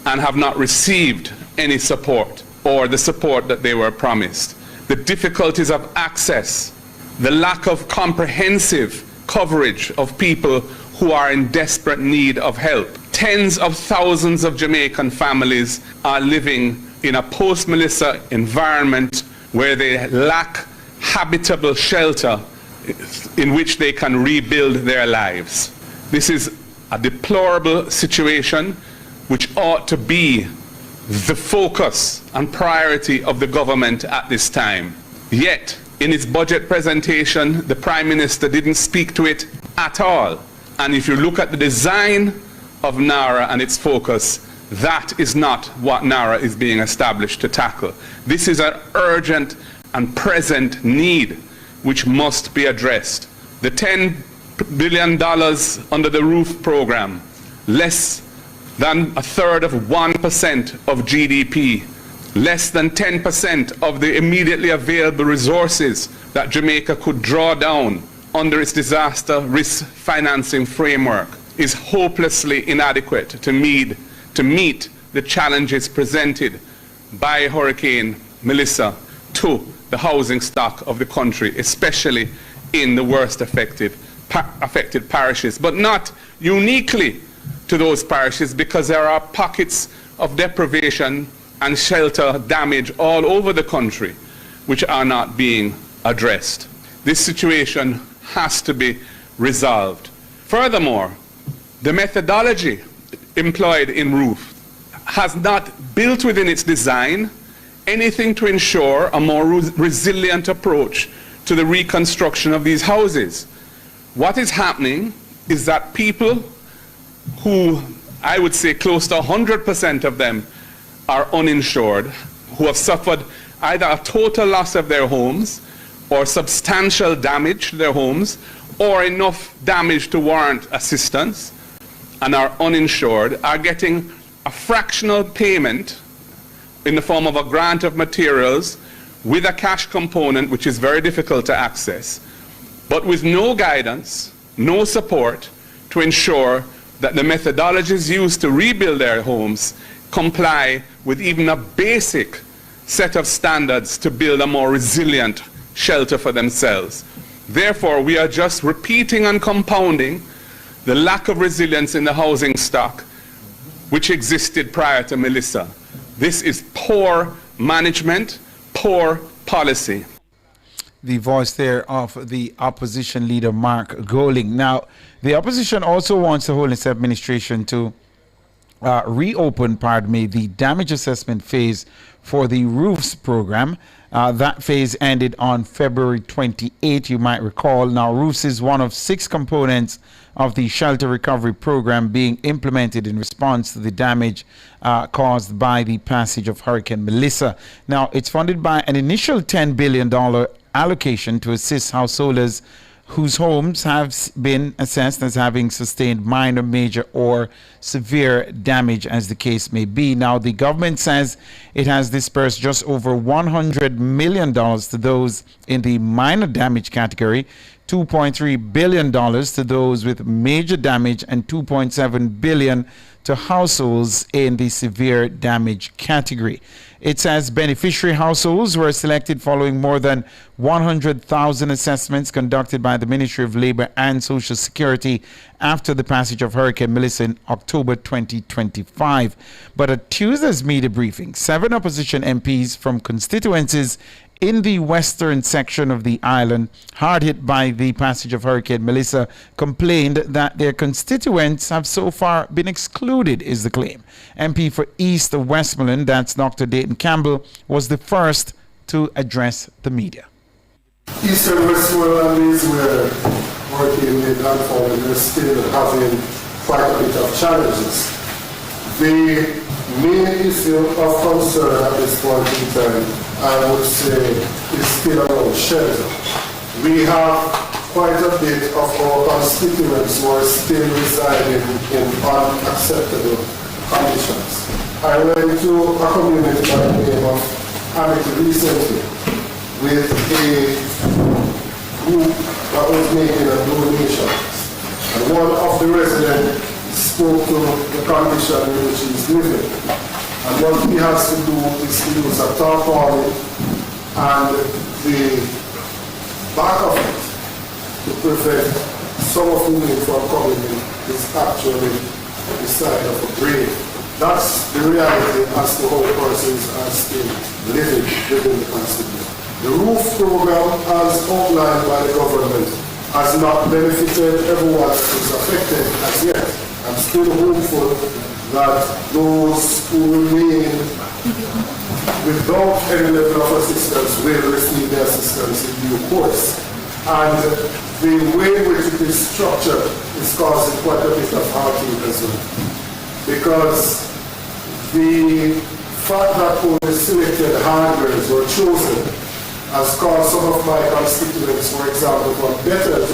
and have not received any support or the support that they were promised. The difficulties of access, the lack of comprehensive coverage of people who are in desperate need of help. Tens of thousands of Jamaican families are living in a post-Melissa environment where they lack habitable shelter in which they can rebuild their lives. This is a deplorable situation which ought to be the focus and priority of the government at this time. Yet, in his budget presentation, the Prime Minister didn't speak to it at all. And if you look at the design of NARA and its focus, that is not what NARA is being established to tackle. This is an urgent and present need which must be addressed. The $10 billion under the ROOF program, less than a third of 1% of GDP, less than 10% of the immediately available resources that Jamaica could draw down under its disaster risk financing framework, is hopelessly inadequate to meet the challenges presented by Hurricane Melissa to the housing stock of the country, especially in the worst affected parishes, but not uniquely to those parishes, because there are pockets of deprivation and shelter damage all over the country which are not being addressed. This situation has to be resolved. Furthermore, the methodology employed in ROOF has not built within its design anything to ensure a more resilient approach to the reconstruction of these houses. What is happening is that people who, I would say close to 100% of them, are uninsured, who have suffered either a total loss of their homes or substantial damage to their homes or enough damage to warrant assistance and are uninsured, are getting a fractional payment in the form of a grant of materials with a cash component which is very difficult to access, but with no guidance, no support to ensure that the methodologies used to rebuild their homes comply with even a basic set of standards to build a more resilient shelter for themselves. Therefore, we are just repeating and compounding the lack of resilience in the housing stock which existed prior to Melissa. This is poor management, poor policy. The voice there of the opposition leader, Mark Goling. Now, the opposition also wants the Holness administration to reopen, the damage assessment phase for the roofs program. That phase ended on February 28, you might recall. Now, roofs is one of 6 components of the shelter recovery program being implemented in response to the damage caused by the passage of Hurricane Melissa. Now, it's funded by an initial $10 billion allocation to assist householders whose homes have been assessed as having sustained minor, major, or severe damage, as the case may be. Now, the government says it has dispersed just over $100 million to those in the minor damage category, $2.3 billion to those with major damage, and $2.7 billion to households in the severe damage category. It says beneficiary households were selected following more than 100,000 assessments conducted by the Ministry of Labor and Social Security after the passage of Hurricane Melissa in October 2025. But at Tuesday's media briefing, 7 opposition MPs from constituencies in the western section of the island, hard hit by the passage of Hurricane Melissa, complained that their constituents have so far been excluded, is the claim. MP for East Westmoreland, that's Dr. Dayton Campbell, was the first to address the media. Eastern Westmoreland is where Hurricane made landfall, and they're still having quite a bit of challenges. The main issue of concern at this point in time, I would say, is still around shelter. We have quite a bit of our constituents who are still residing in unacceptable conditions. I went to a community by the name of Amity recently with a group that was making a donation. And one of the residents spoke to the condition in which he's living. And what he has to do is to use a tarpaulin and the back of it to prevent some of the wind from coming in is actually the side of a grave. That's the reality as to how persons are still living within the constitution. The roof program, as outlined by the government, has not benefited everyone that is affected as yet. I'm still hopeful that those who remain without any level of assistance will receive the assistance in due course. And the way in which it is structured is causing quite a bit of heartache as well. Because the fact that only selected hardwares were chosen has caused some of my constituents, for example, from Betterton,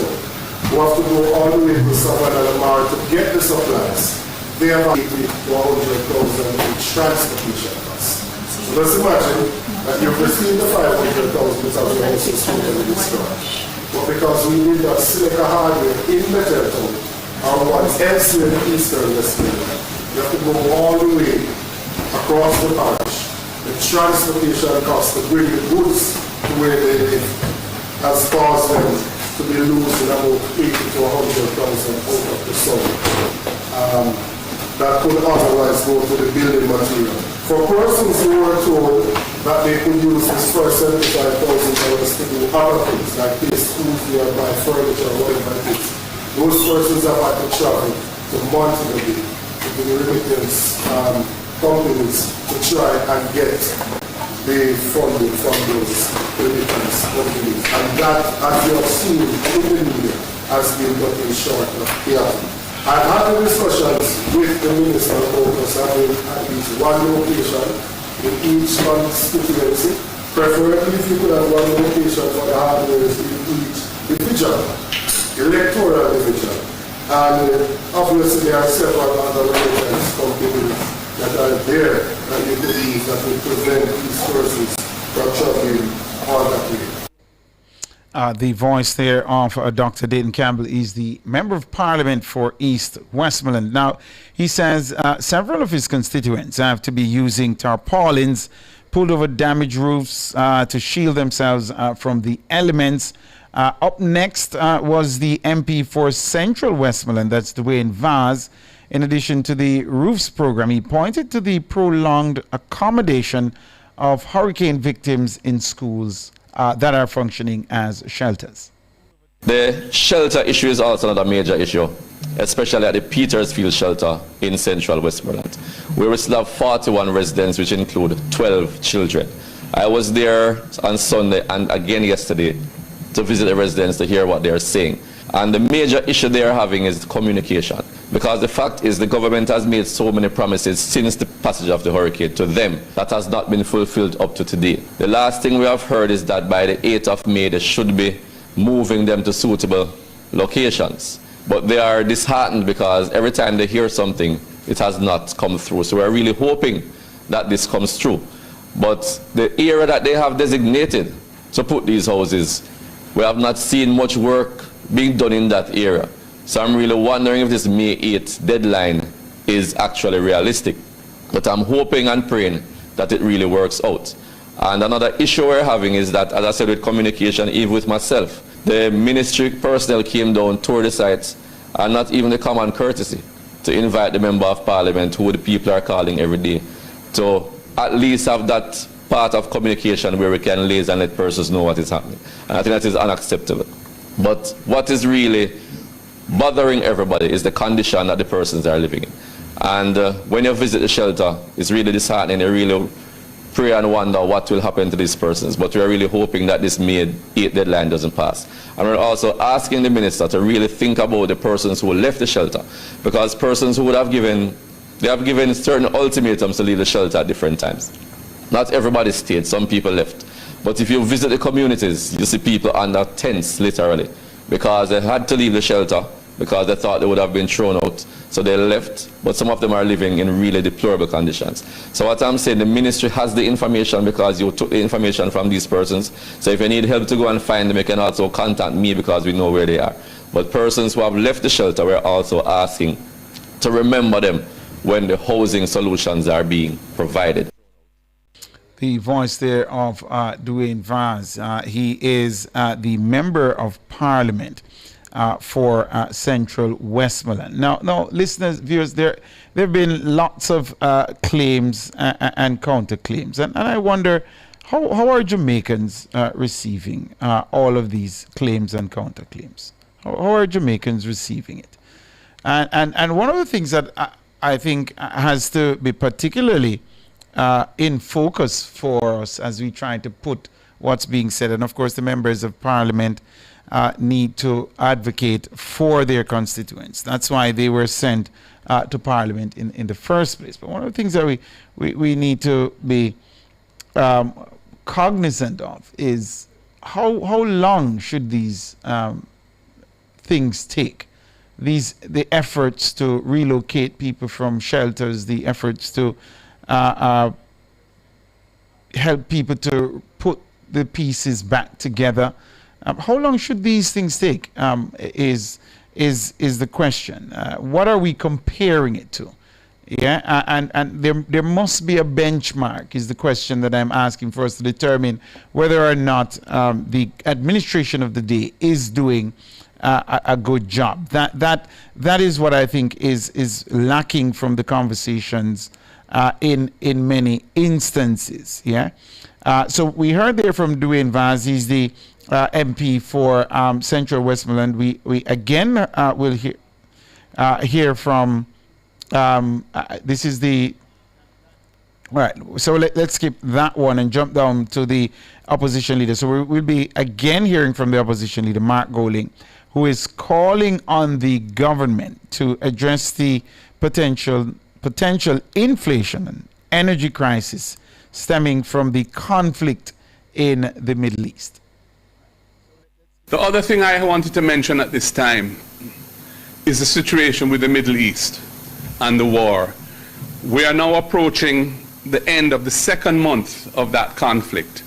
who have to go all the way to Savannah and Mara to get the supplies. They have 80 to 100,000 in transportation costs. So let's imagine that you've received the 500,000 without your house is totally destroyed. But because we did not select a hardware in Betterton or one elsewhere in the eastern Westmoreland, you have to go all the way across the parish. The transportation costs to bring the goods to where they live has caused them to be losing about 80 to 100,000 out of the soil. That could otherwise go to the building material. For persons who were told that they could use this first $75,000 to do other things, like this food or buy furniture or whatever it is, those persons have had to travel to Montego Bay, to the remittance companies to try and get the funding from those remittance companies. And that, as you have seen in the media, has been nothing short of chaotic. I've had the discussions with the Minister about us having at least one location in each constituency. Preferably if you could have one location for the hardware in each division, electoral division. And obviously there are several other remittance companies that are there that you believe that will prevent these persons from traveling all that way. The voice there of Dr. Dayton Campbell is the Member of Parliament for East Westmoreland. Now, he says several of his constituents have to be using tarpaulins, pulled over damaged roofs to shield themselves from the elements. Up next was the MP for Central Westmoreland, that's Dwayne Vaz. In addition to the roofs program, he pointed to the prolonged accommodation of hurricane victims in schools that are functioning as shelters. The shelter issue is also another major issue, especially at the Petersfield shelter in Central Westmoreland, where we still have 41 residents, which include 12 children. I was there on Sunday and again yesterday to visit the residents to hear what they're saying. And the major issue they're having is communication. Because the fact is the government has made so many promises since the passage of the hurricane to them that has not been fulfilled up to today. The last thing we have heard is that by the 8th of May they should be moving them to suitable locations. But they are disheartened because every time they hear something, it has not come through. So we're really hoping that this comes through. But the area that they have designated to put these houses, we have not seen much work being done in that area. So I'm really wondering if this May 8th deadline is actually realistic. But I'm hoping and praying that it really works out. And another issue we're having is that, as I said, with communication, even with myself, the ministry personnel came down, toured the sites, and not even the common courtesy to invite the Member of Parliament, who the people are calling every day, to at least have that part of communication where we can liaise and let persons know what is happening. And I think that is unacceptable. But what is really bothering everybody is the condition that the persons are living in. And when you visit the shelter, it's really disheartening. You really pray and wonder what will happen to these persons. But we're really hoping that this May 8th deadline doesn't pass. And we're also asking the minister to really think about the persons who left the shelter, because persons who would have given certain ultimatums to leave the shelter at different times. Not everybody stayed, some people left. But if you visit the communities, you see people under tents, literally, because they had to leave the shelter because they thought they would have been thrown out. So they left, but some of them are living in really deplorable conditions. So what I'm saying, the ministry has the information because you took the information from these persons. So if you need help to go and find them, you can also contact me because we know where they are. But persons who have left the shelter, we're also asking to remember them when the housing solutions are being provided. The voice there of Dwayne Vaz. He is the Member of Parliament for Central Westmoreland. Now, listeners, viewers, there have been lots of claims and counterclaims. And I wonder, how are Jamaicans receiving all of these claims and counterclaims? How are Jamaicans receiving it? And one of the things that I think has to be particularly in focus for us as we try to put what's being said, and of course the members of Parliament need to advocate for their constituents. That's why they were sent to Parliament in the first place. But one of the things that we need to be cognizant of is how long should these things take? The efforts to relocate people from shelters, the efforts to help people to put the pieces back together. How long should these things take? Is the question. What are we comparing it to? Yeah, and there must be a benchmark. Is the question that I'm asking for us to determine whether or not the administration of the day is doing a good job. That is what I think is lacking from the conversations in many instances. Yeah. So we heard there from Dwayne Vaz. He's the MP for Central Westmoreland. We again will hear from. This is the. All right. So let's skip that one and jump down to the opposition leader. So we'll be again hearing from the opposition leader, Mark Golding, who is calling on the government to address the potential inflation and energy crisis stemming from the conflict in the Middle East. The other thing I wanted to mention at this time is the situation with the Middle East and the war. We are now approaching the end of the second month of that conflict.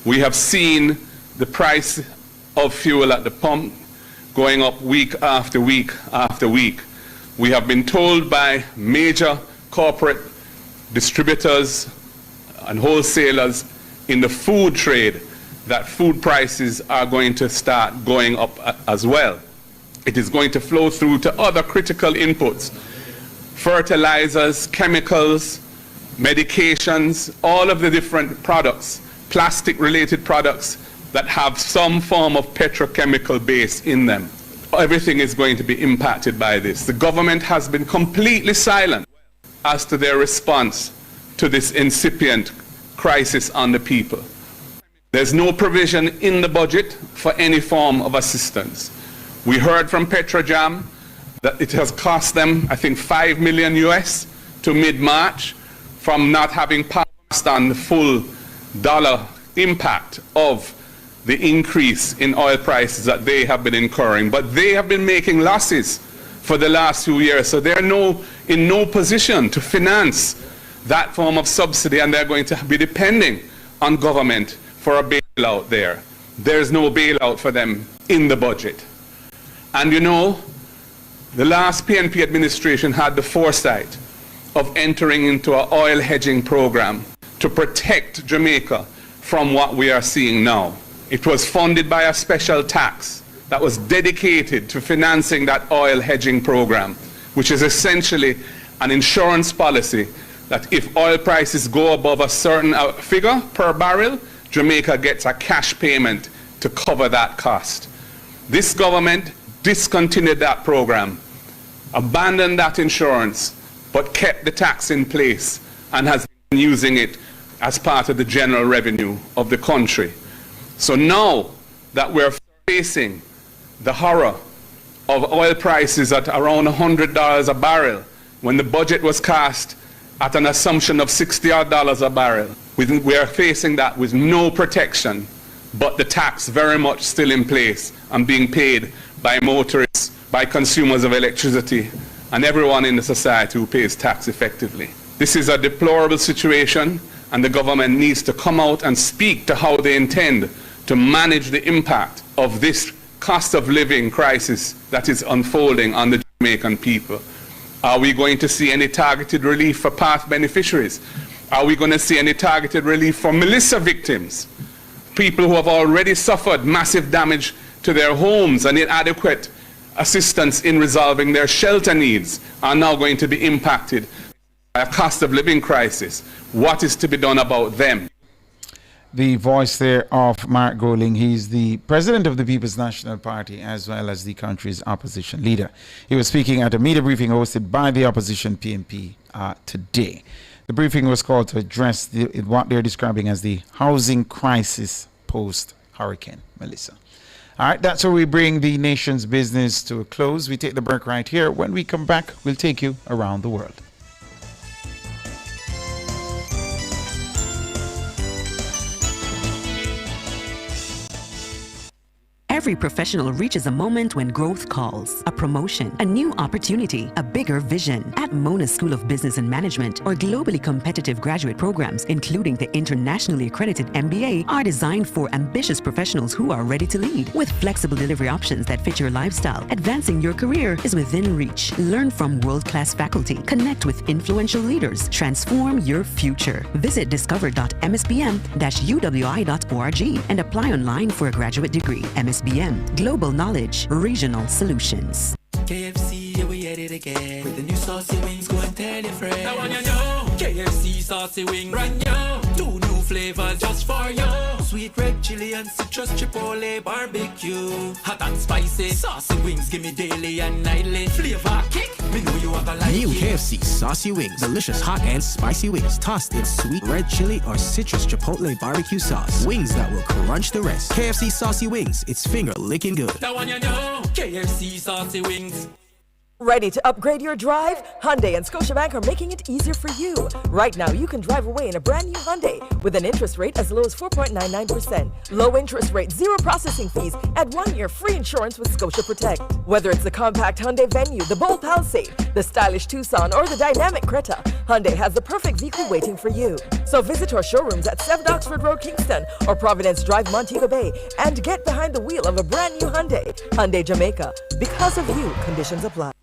We have seen the price of fuel at the pump going up week after week after week. We have been told by major corporate distributors and wholesalers in the food trade that food prices are going to start going up as well. It is going to flow through to other critical inputs, fertilizers, chemicals, medications, all of the different products, plastic-related products that have some form of petrochemical base in them. Everything is going to be impacted by this. The government has been completely silent as to their response to this incipient crisis on the people. There's no provision in the budget for any form of assistance. We heard from Petrojam that it has cost them, I think, $5 million US to mid-March from not having passed on the full dollar impact of the increase in oil prices that they have been incurring. But they have been making losses for the last few years, so they're in no position to finance that form of subsidy, and they're going to be depending on government for a bailout there. There's no bailout for them in the budget. And you know, the last PNP administration had the foresight of entering into an oil hedging program to protect Jamaica from what we are seeing now. It was funded by a special tax that was dedicated to financing that oil hedging program, which is essentially an insurance policy that if oil prices go above a certain figure per barrel, Jamaica gets a cash payment to cover that cost. This government discontinued that program, abandoned that insurance, but kept the tax in place and has been using it as part of the general revenue of the country. So now that we're facing the horror of oil prices at around $100 a barrel, when the budget was cast at an assumption of $60 a barrel, we are facing that with no protection, but the tax very much still in place and being paid by motorists, by consumers of electricity, and everyone in the society who pays tax effectively. This is a deplorable situation, and the government needs to come out and speak to how they intend to manage the impact of this cost of living crisis that is unfolding on the Jamaican people. Are we going to see any targeted relief for past beneficiaries? Are we going to see any targeted relief for Melissa victims? People who have already suffered massive damage to their homes and inadequate assistance in resolving their shelter needs are now going to be impacted by a cost of living crisis. What is to be done about them? The voice there of Mark Golding. He's the president of the People's National Party as well as the country's opposition leader. He was speaking at a media briefing hosted by the opposition PNP today. The briefing was called to address what they're describing as the housing crisis post-Hurricane Melissa. All right, that's where we bring the nation's business to a close. We take the break right here. When we come back, we'll take you around the world. Every professional reaches a moment when growth calls. A promotion, a new opportunity, a bigger vision. At Mona School of Business and Management, our globally competitive graduate programs, including the internationally accredited MBA, are designed for ambitious professionals who are ready to lead. With flexible delivery options that fit your lifestyle, advancing your career is within reach. Learn from world-class faculty. Connect with influential leaders. Transform your future. Visit discover.msbm-uwi.org and apply online for a graduate degree. MSBM, Global Knowledge, Regional Solutions. KFC, yeah, we at it again. With the new saucy wings, go and tell your friends. I want you know, KFC saucy wing, brand new. 2 new flavors just for you. Sweet red chili and citrus chipotle barbecue. Hot and spicy, saucy wings, give me daily and nightly. Flavor kick, me know you want to like New it. KFC saucy wings, delicious hot and spicy wings, tossed in sweet red chili or citrus chipotle barbecue sauce. Wings that will crunch the rest. KFC saucy wings, it's finger licking good. That one you know, KFC saucy wings. Ready to upgrade your drive? Hyundai and Scotiabank are making it easier for you. Right now, you can drive away in a brand new Hyundai with an interest rate as low as 4.99%. Low interest rate, zero processing fees, and 1 year free insurance with Scotia Protect. Whether it's the compact Hyundai Venue, the bold Palisade, the stylish Tucson, or the dynamic Creta, Hyundai has the perfect vehicle waiting for you. So visit our showrooms at 7 Oxford Road, Kingston, or Providence Drive, Montego Bay, and get behind the wheel of a brand new Hyundai. Hyundai Jamaica. Because of you, conditions apply.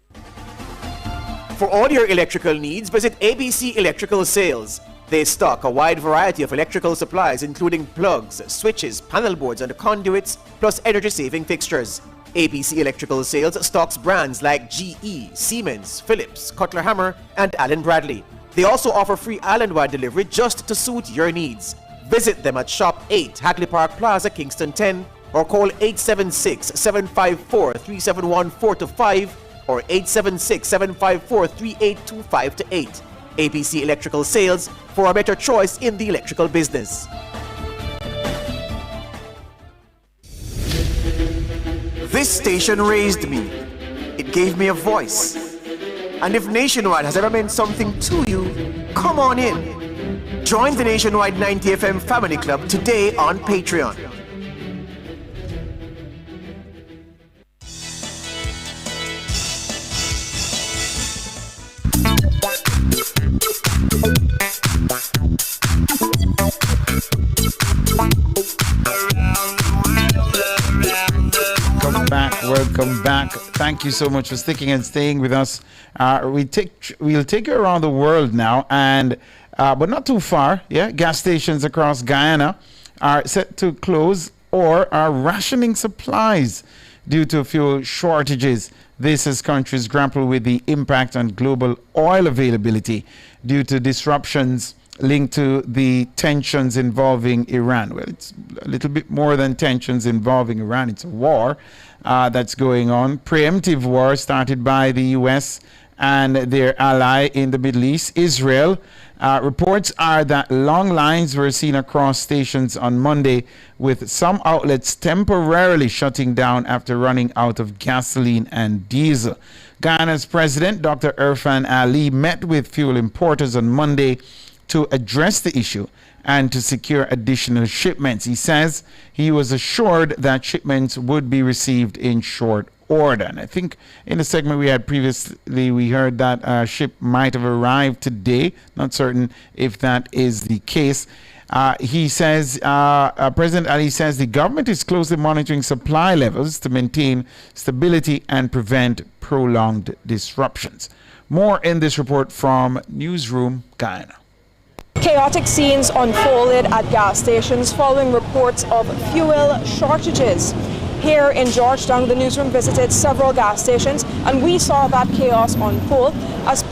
For all your electrical needs, visit ABC Electrical Sales. They stock a wide variety of electrical supplies including plugs, switches, panel boards and conduits, plus energy-saving fixtures. ABC Electrical Sales stocks brands like GE, Siemens, Philips, Cutler Hammer and Allen Bradley. They also offer free island-wide delivery just to suit your needs. Visit them at Shop 8, Hagley Park Plaza, Kingston 10, or call 876-754-3714-5 or 876-754-3825-8. ABC Electrical Sales, for a better choice in the electrical business. This station raised me. It gave me a voice. And if Nationwide has ever meant something to you, come on in. Join the Nationwide 90 FM Family Club today on Patreon. Welcome back. Thank you so much for sticking and staying with us. We'll take you around the world now, and but not too far. Yeah, gas stations across Guyana are set to close or are rationing supplies due to fuel shortages. This as countries grapple with the impact on global oil availability due to disruptions linked to the tensions involving Iran. Well, it's a little bit more than tensions involving Iran. It's a war that's going on. Preemptive war started by the U.S. and their ally in the Middle East, Israel. Reports are that long lines were seen across stations on Monday, with some outlets temporarily shutting down after running out of gasoline and diesel. Ghana's president, Dr. Irfan Ali, met with fuel importers on Monday to address the issue and to secure additional shipments. He says he was assured that shipments would be received in short order. And I think in the segment we had previously, we heard that a ship might have arrived today. Not certain if that is the case. He says, President Ali says the government is closely monitoring supply levels to maintain stability and prevent prolonged disruptions. More in this report from Newsroom Guyana. Chaotic scenes unfolded at gas stations following reports of fuel shortages. Here in Georgetown, the newsroom visited several gas stations, and we saw that chaos unfold as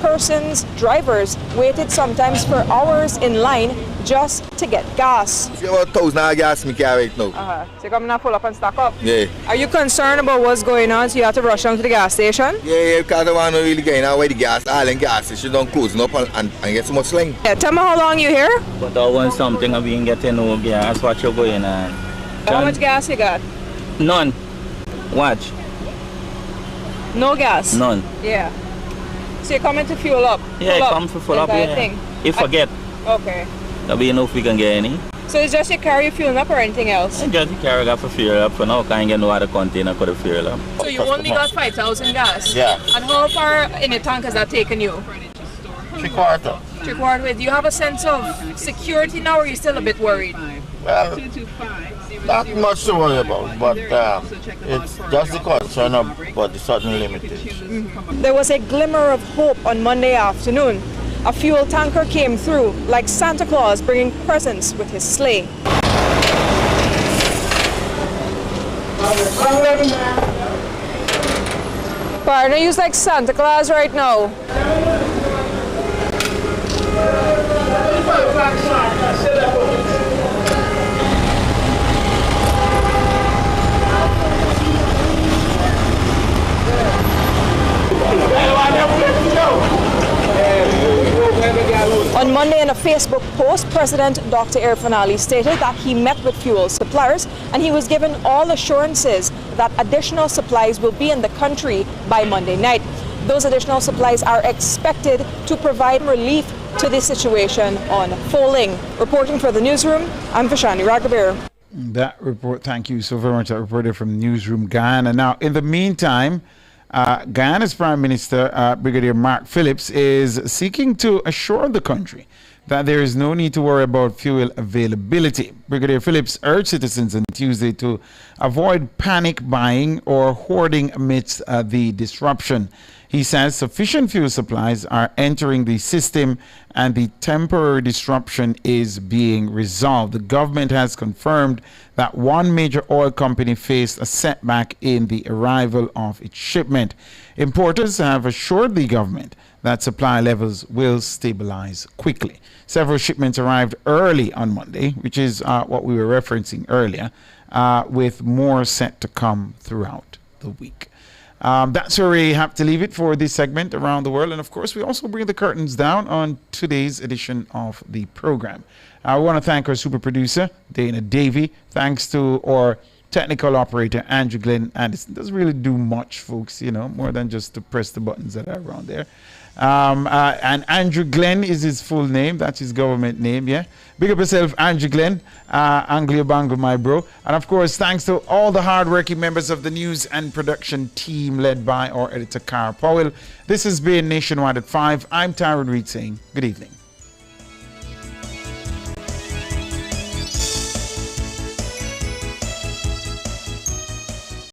drivers waited sometimes for hours in line just to get gas. It's about 1,000 gas me carry right now. So you're coming to pull up and stock up? Yeah. Are you concerned about what's going on, so you have to rush down to the gas station? Yeah, because I want to really get out where the gas, all in gas station don't closing up and get so much sling. Yeah, tell me how long you here? But I want something and we can get no gas. What you going on? How much gas you got? None. Watch. No gas? None. Yeah. So you're coming to fuel up? Yeah, come to fuel up, yeah. If I get. Okay. That we know if we can get any. So it's just your carry fueling up or anything else? I just carry up for fuel up for now. Can't get no other container for the fuel up. So you only got 5,000 gas? Yeah. And how far in the tank has that taken you? 3/4. 3/4. Do you have a sense of security now, or are you still a bit worried? Well, not much to worry about, but it's just the concern about the certain limitations. There was a glimmer of hope on Monday afternoon. A fuel tanker came through like Santa Claus bringing presents with his sleigh. Partner, you like Santa Claus right now. On Monday, in a Facebook post, President Dr. Irfan Ali stated that he met with fuel suppliers and he was given all assurances that additional supplies will be in the country by Monday night. Those additional supplies are expected to provide relief to the situation unfolding. Reporting for the newsroom, I'm Vishani Raghavir. That report, thank you so very much. That reporter from Newsroom Guyana. Now, in the meantime, Guyana's Prime Minister, Brigadier Mark Phillips, is seeking to assure the country that there is no need to worry about fuel availability. Brigadier Phillips urged citizens on Tuesday to avoid panic buying or hoarding amidst the disruption. He says sufficient fuel supplies are entering the system and the temporary disruption is being resolved. The government has confirmed that one major oil company faced a setback in the arrival of its shipment. Importers have assured the government that supply levels will stabilize quickly. Several shipments arrived early on Monday, which is what we were referencing earlier, with more set to come throughout the week. That's where we have to leave it for this segment around the world. And of course, we also bring the curtains down on today's edition of the program. I want to thank our super producer, Dana Davey. Thanks to our technical operator, Andrew Glenn Anderson. Doesn't really do much, folks, you know, more than just to press the buttons that are around there. And Andrew Glenn is his full name. That's his government name, yeah. Big up yourself, Andrew Glenn. Anglia Bangle, my bro. And of course, thanks to all the hard-working members of the news and production team led by our editor, Cara Powell. This has been Nationwide at 5. I'm Tyrone Reed saying good evening.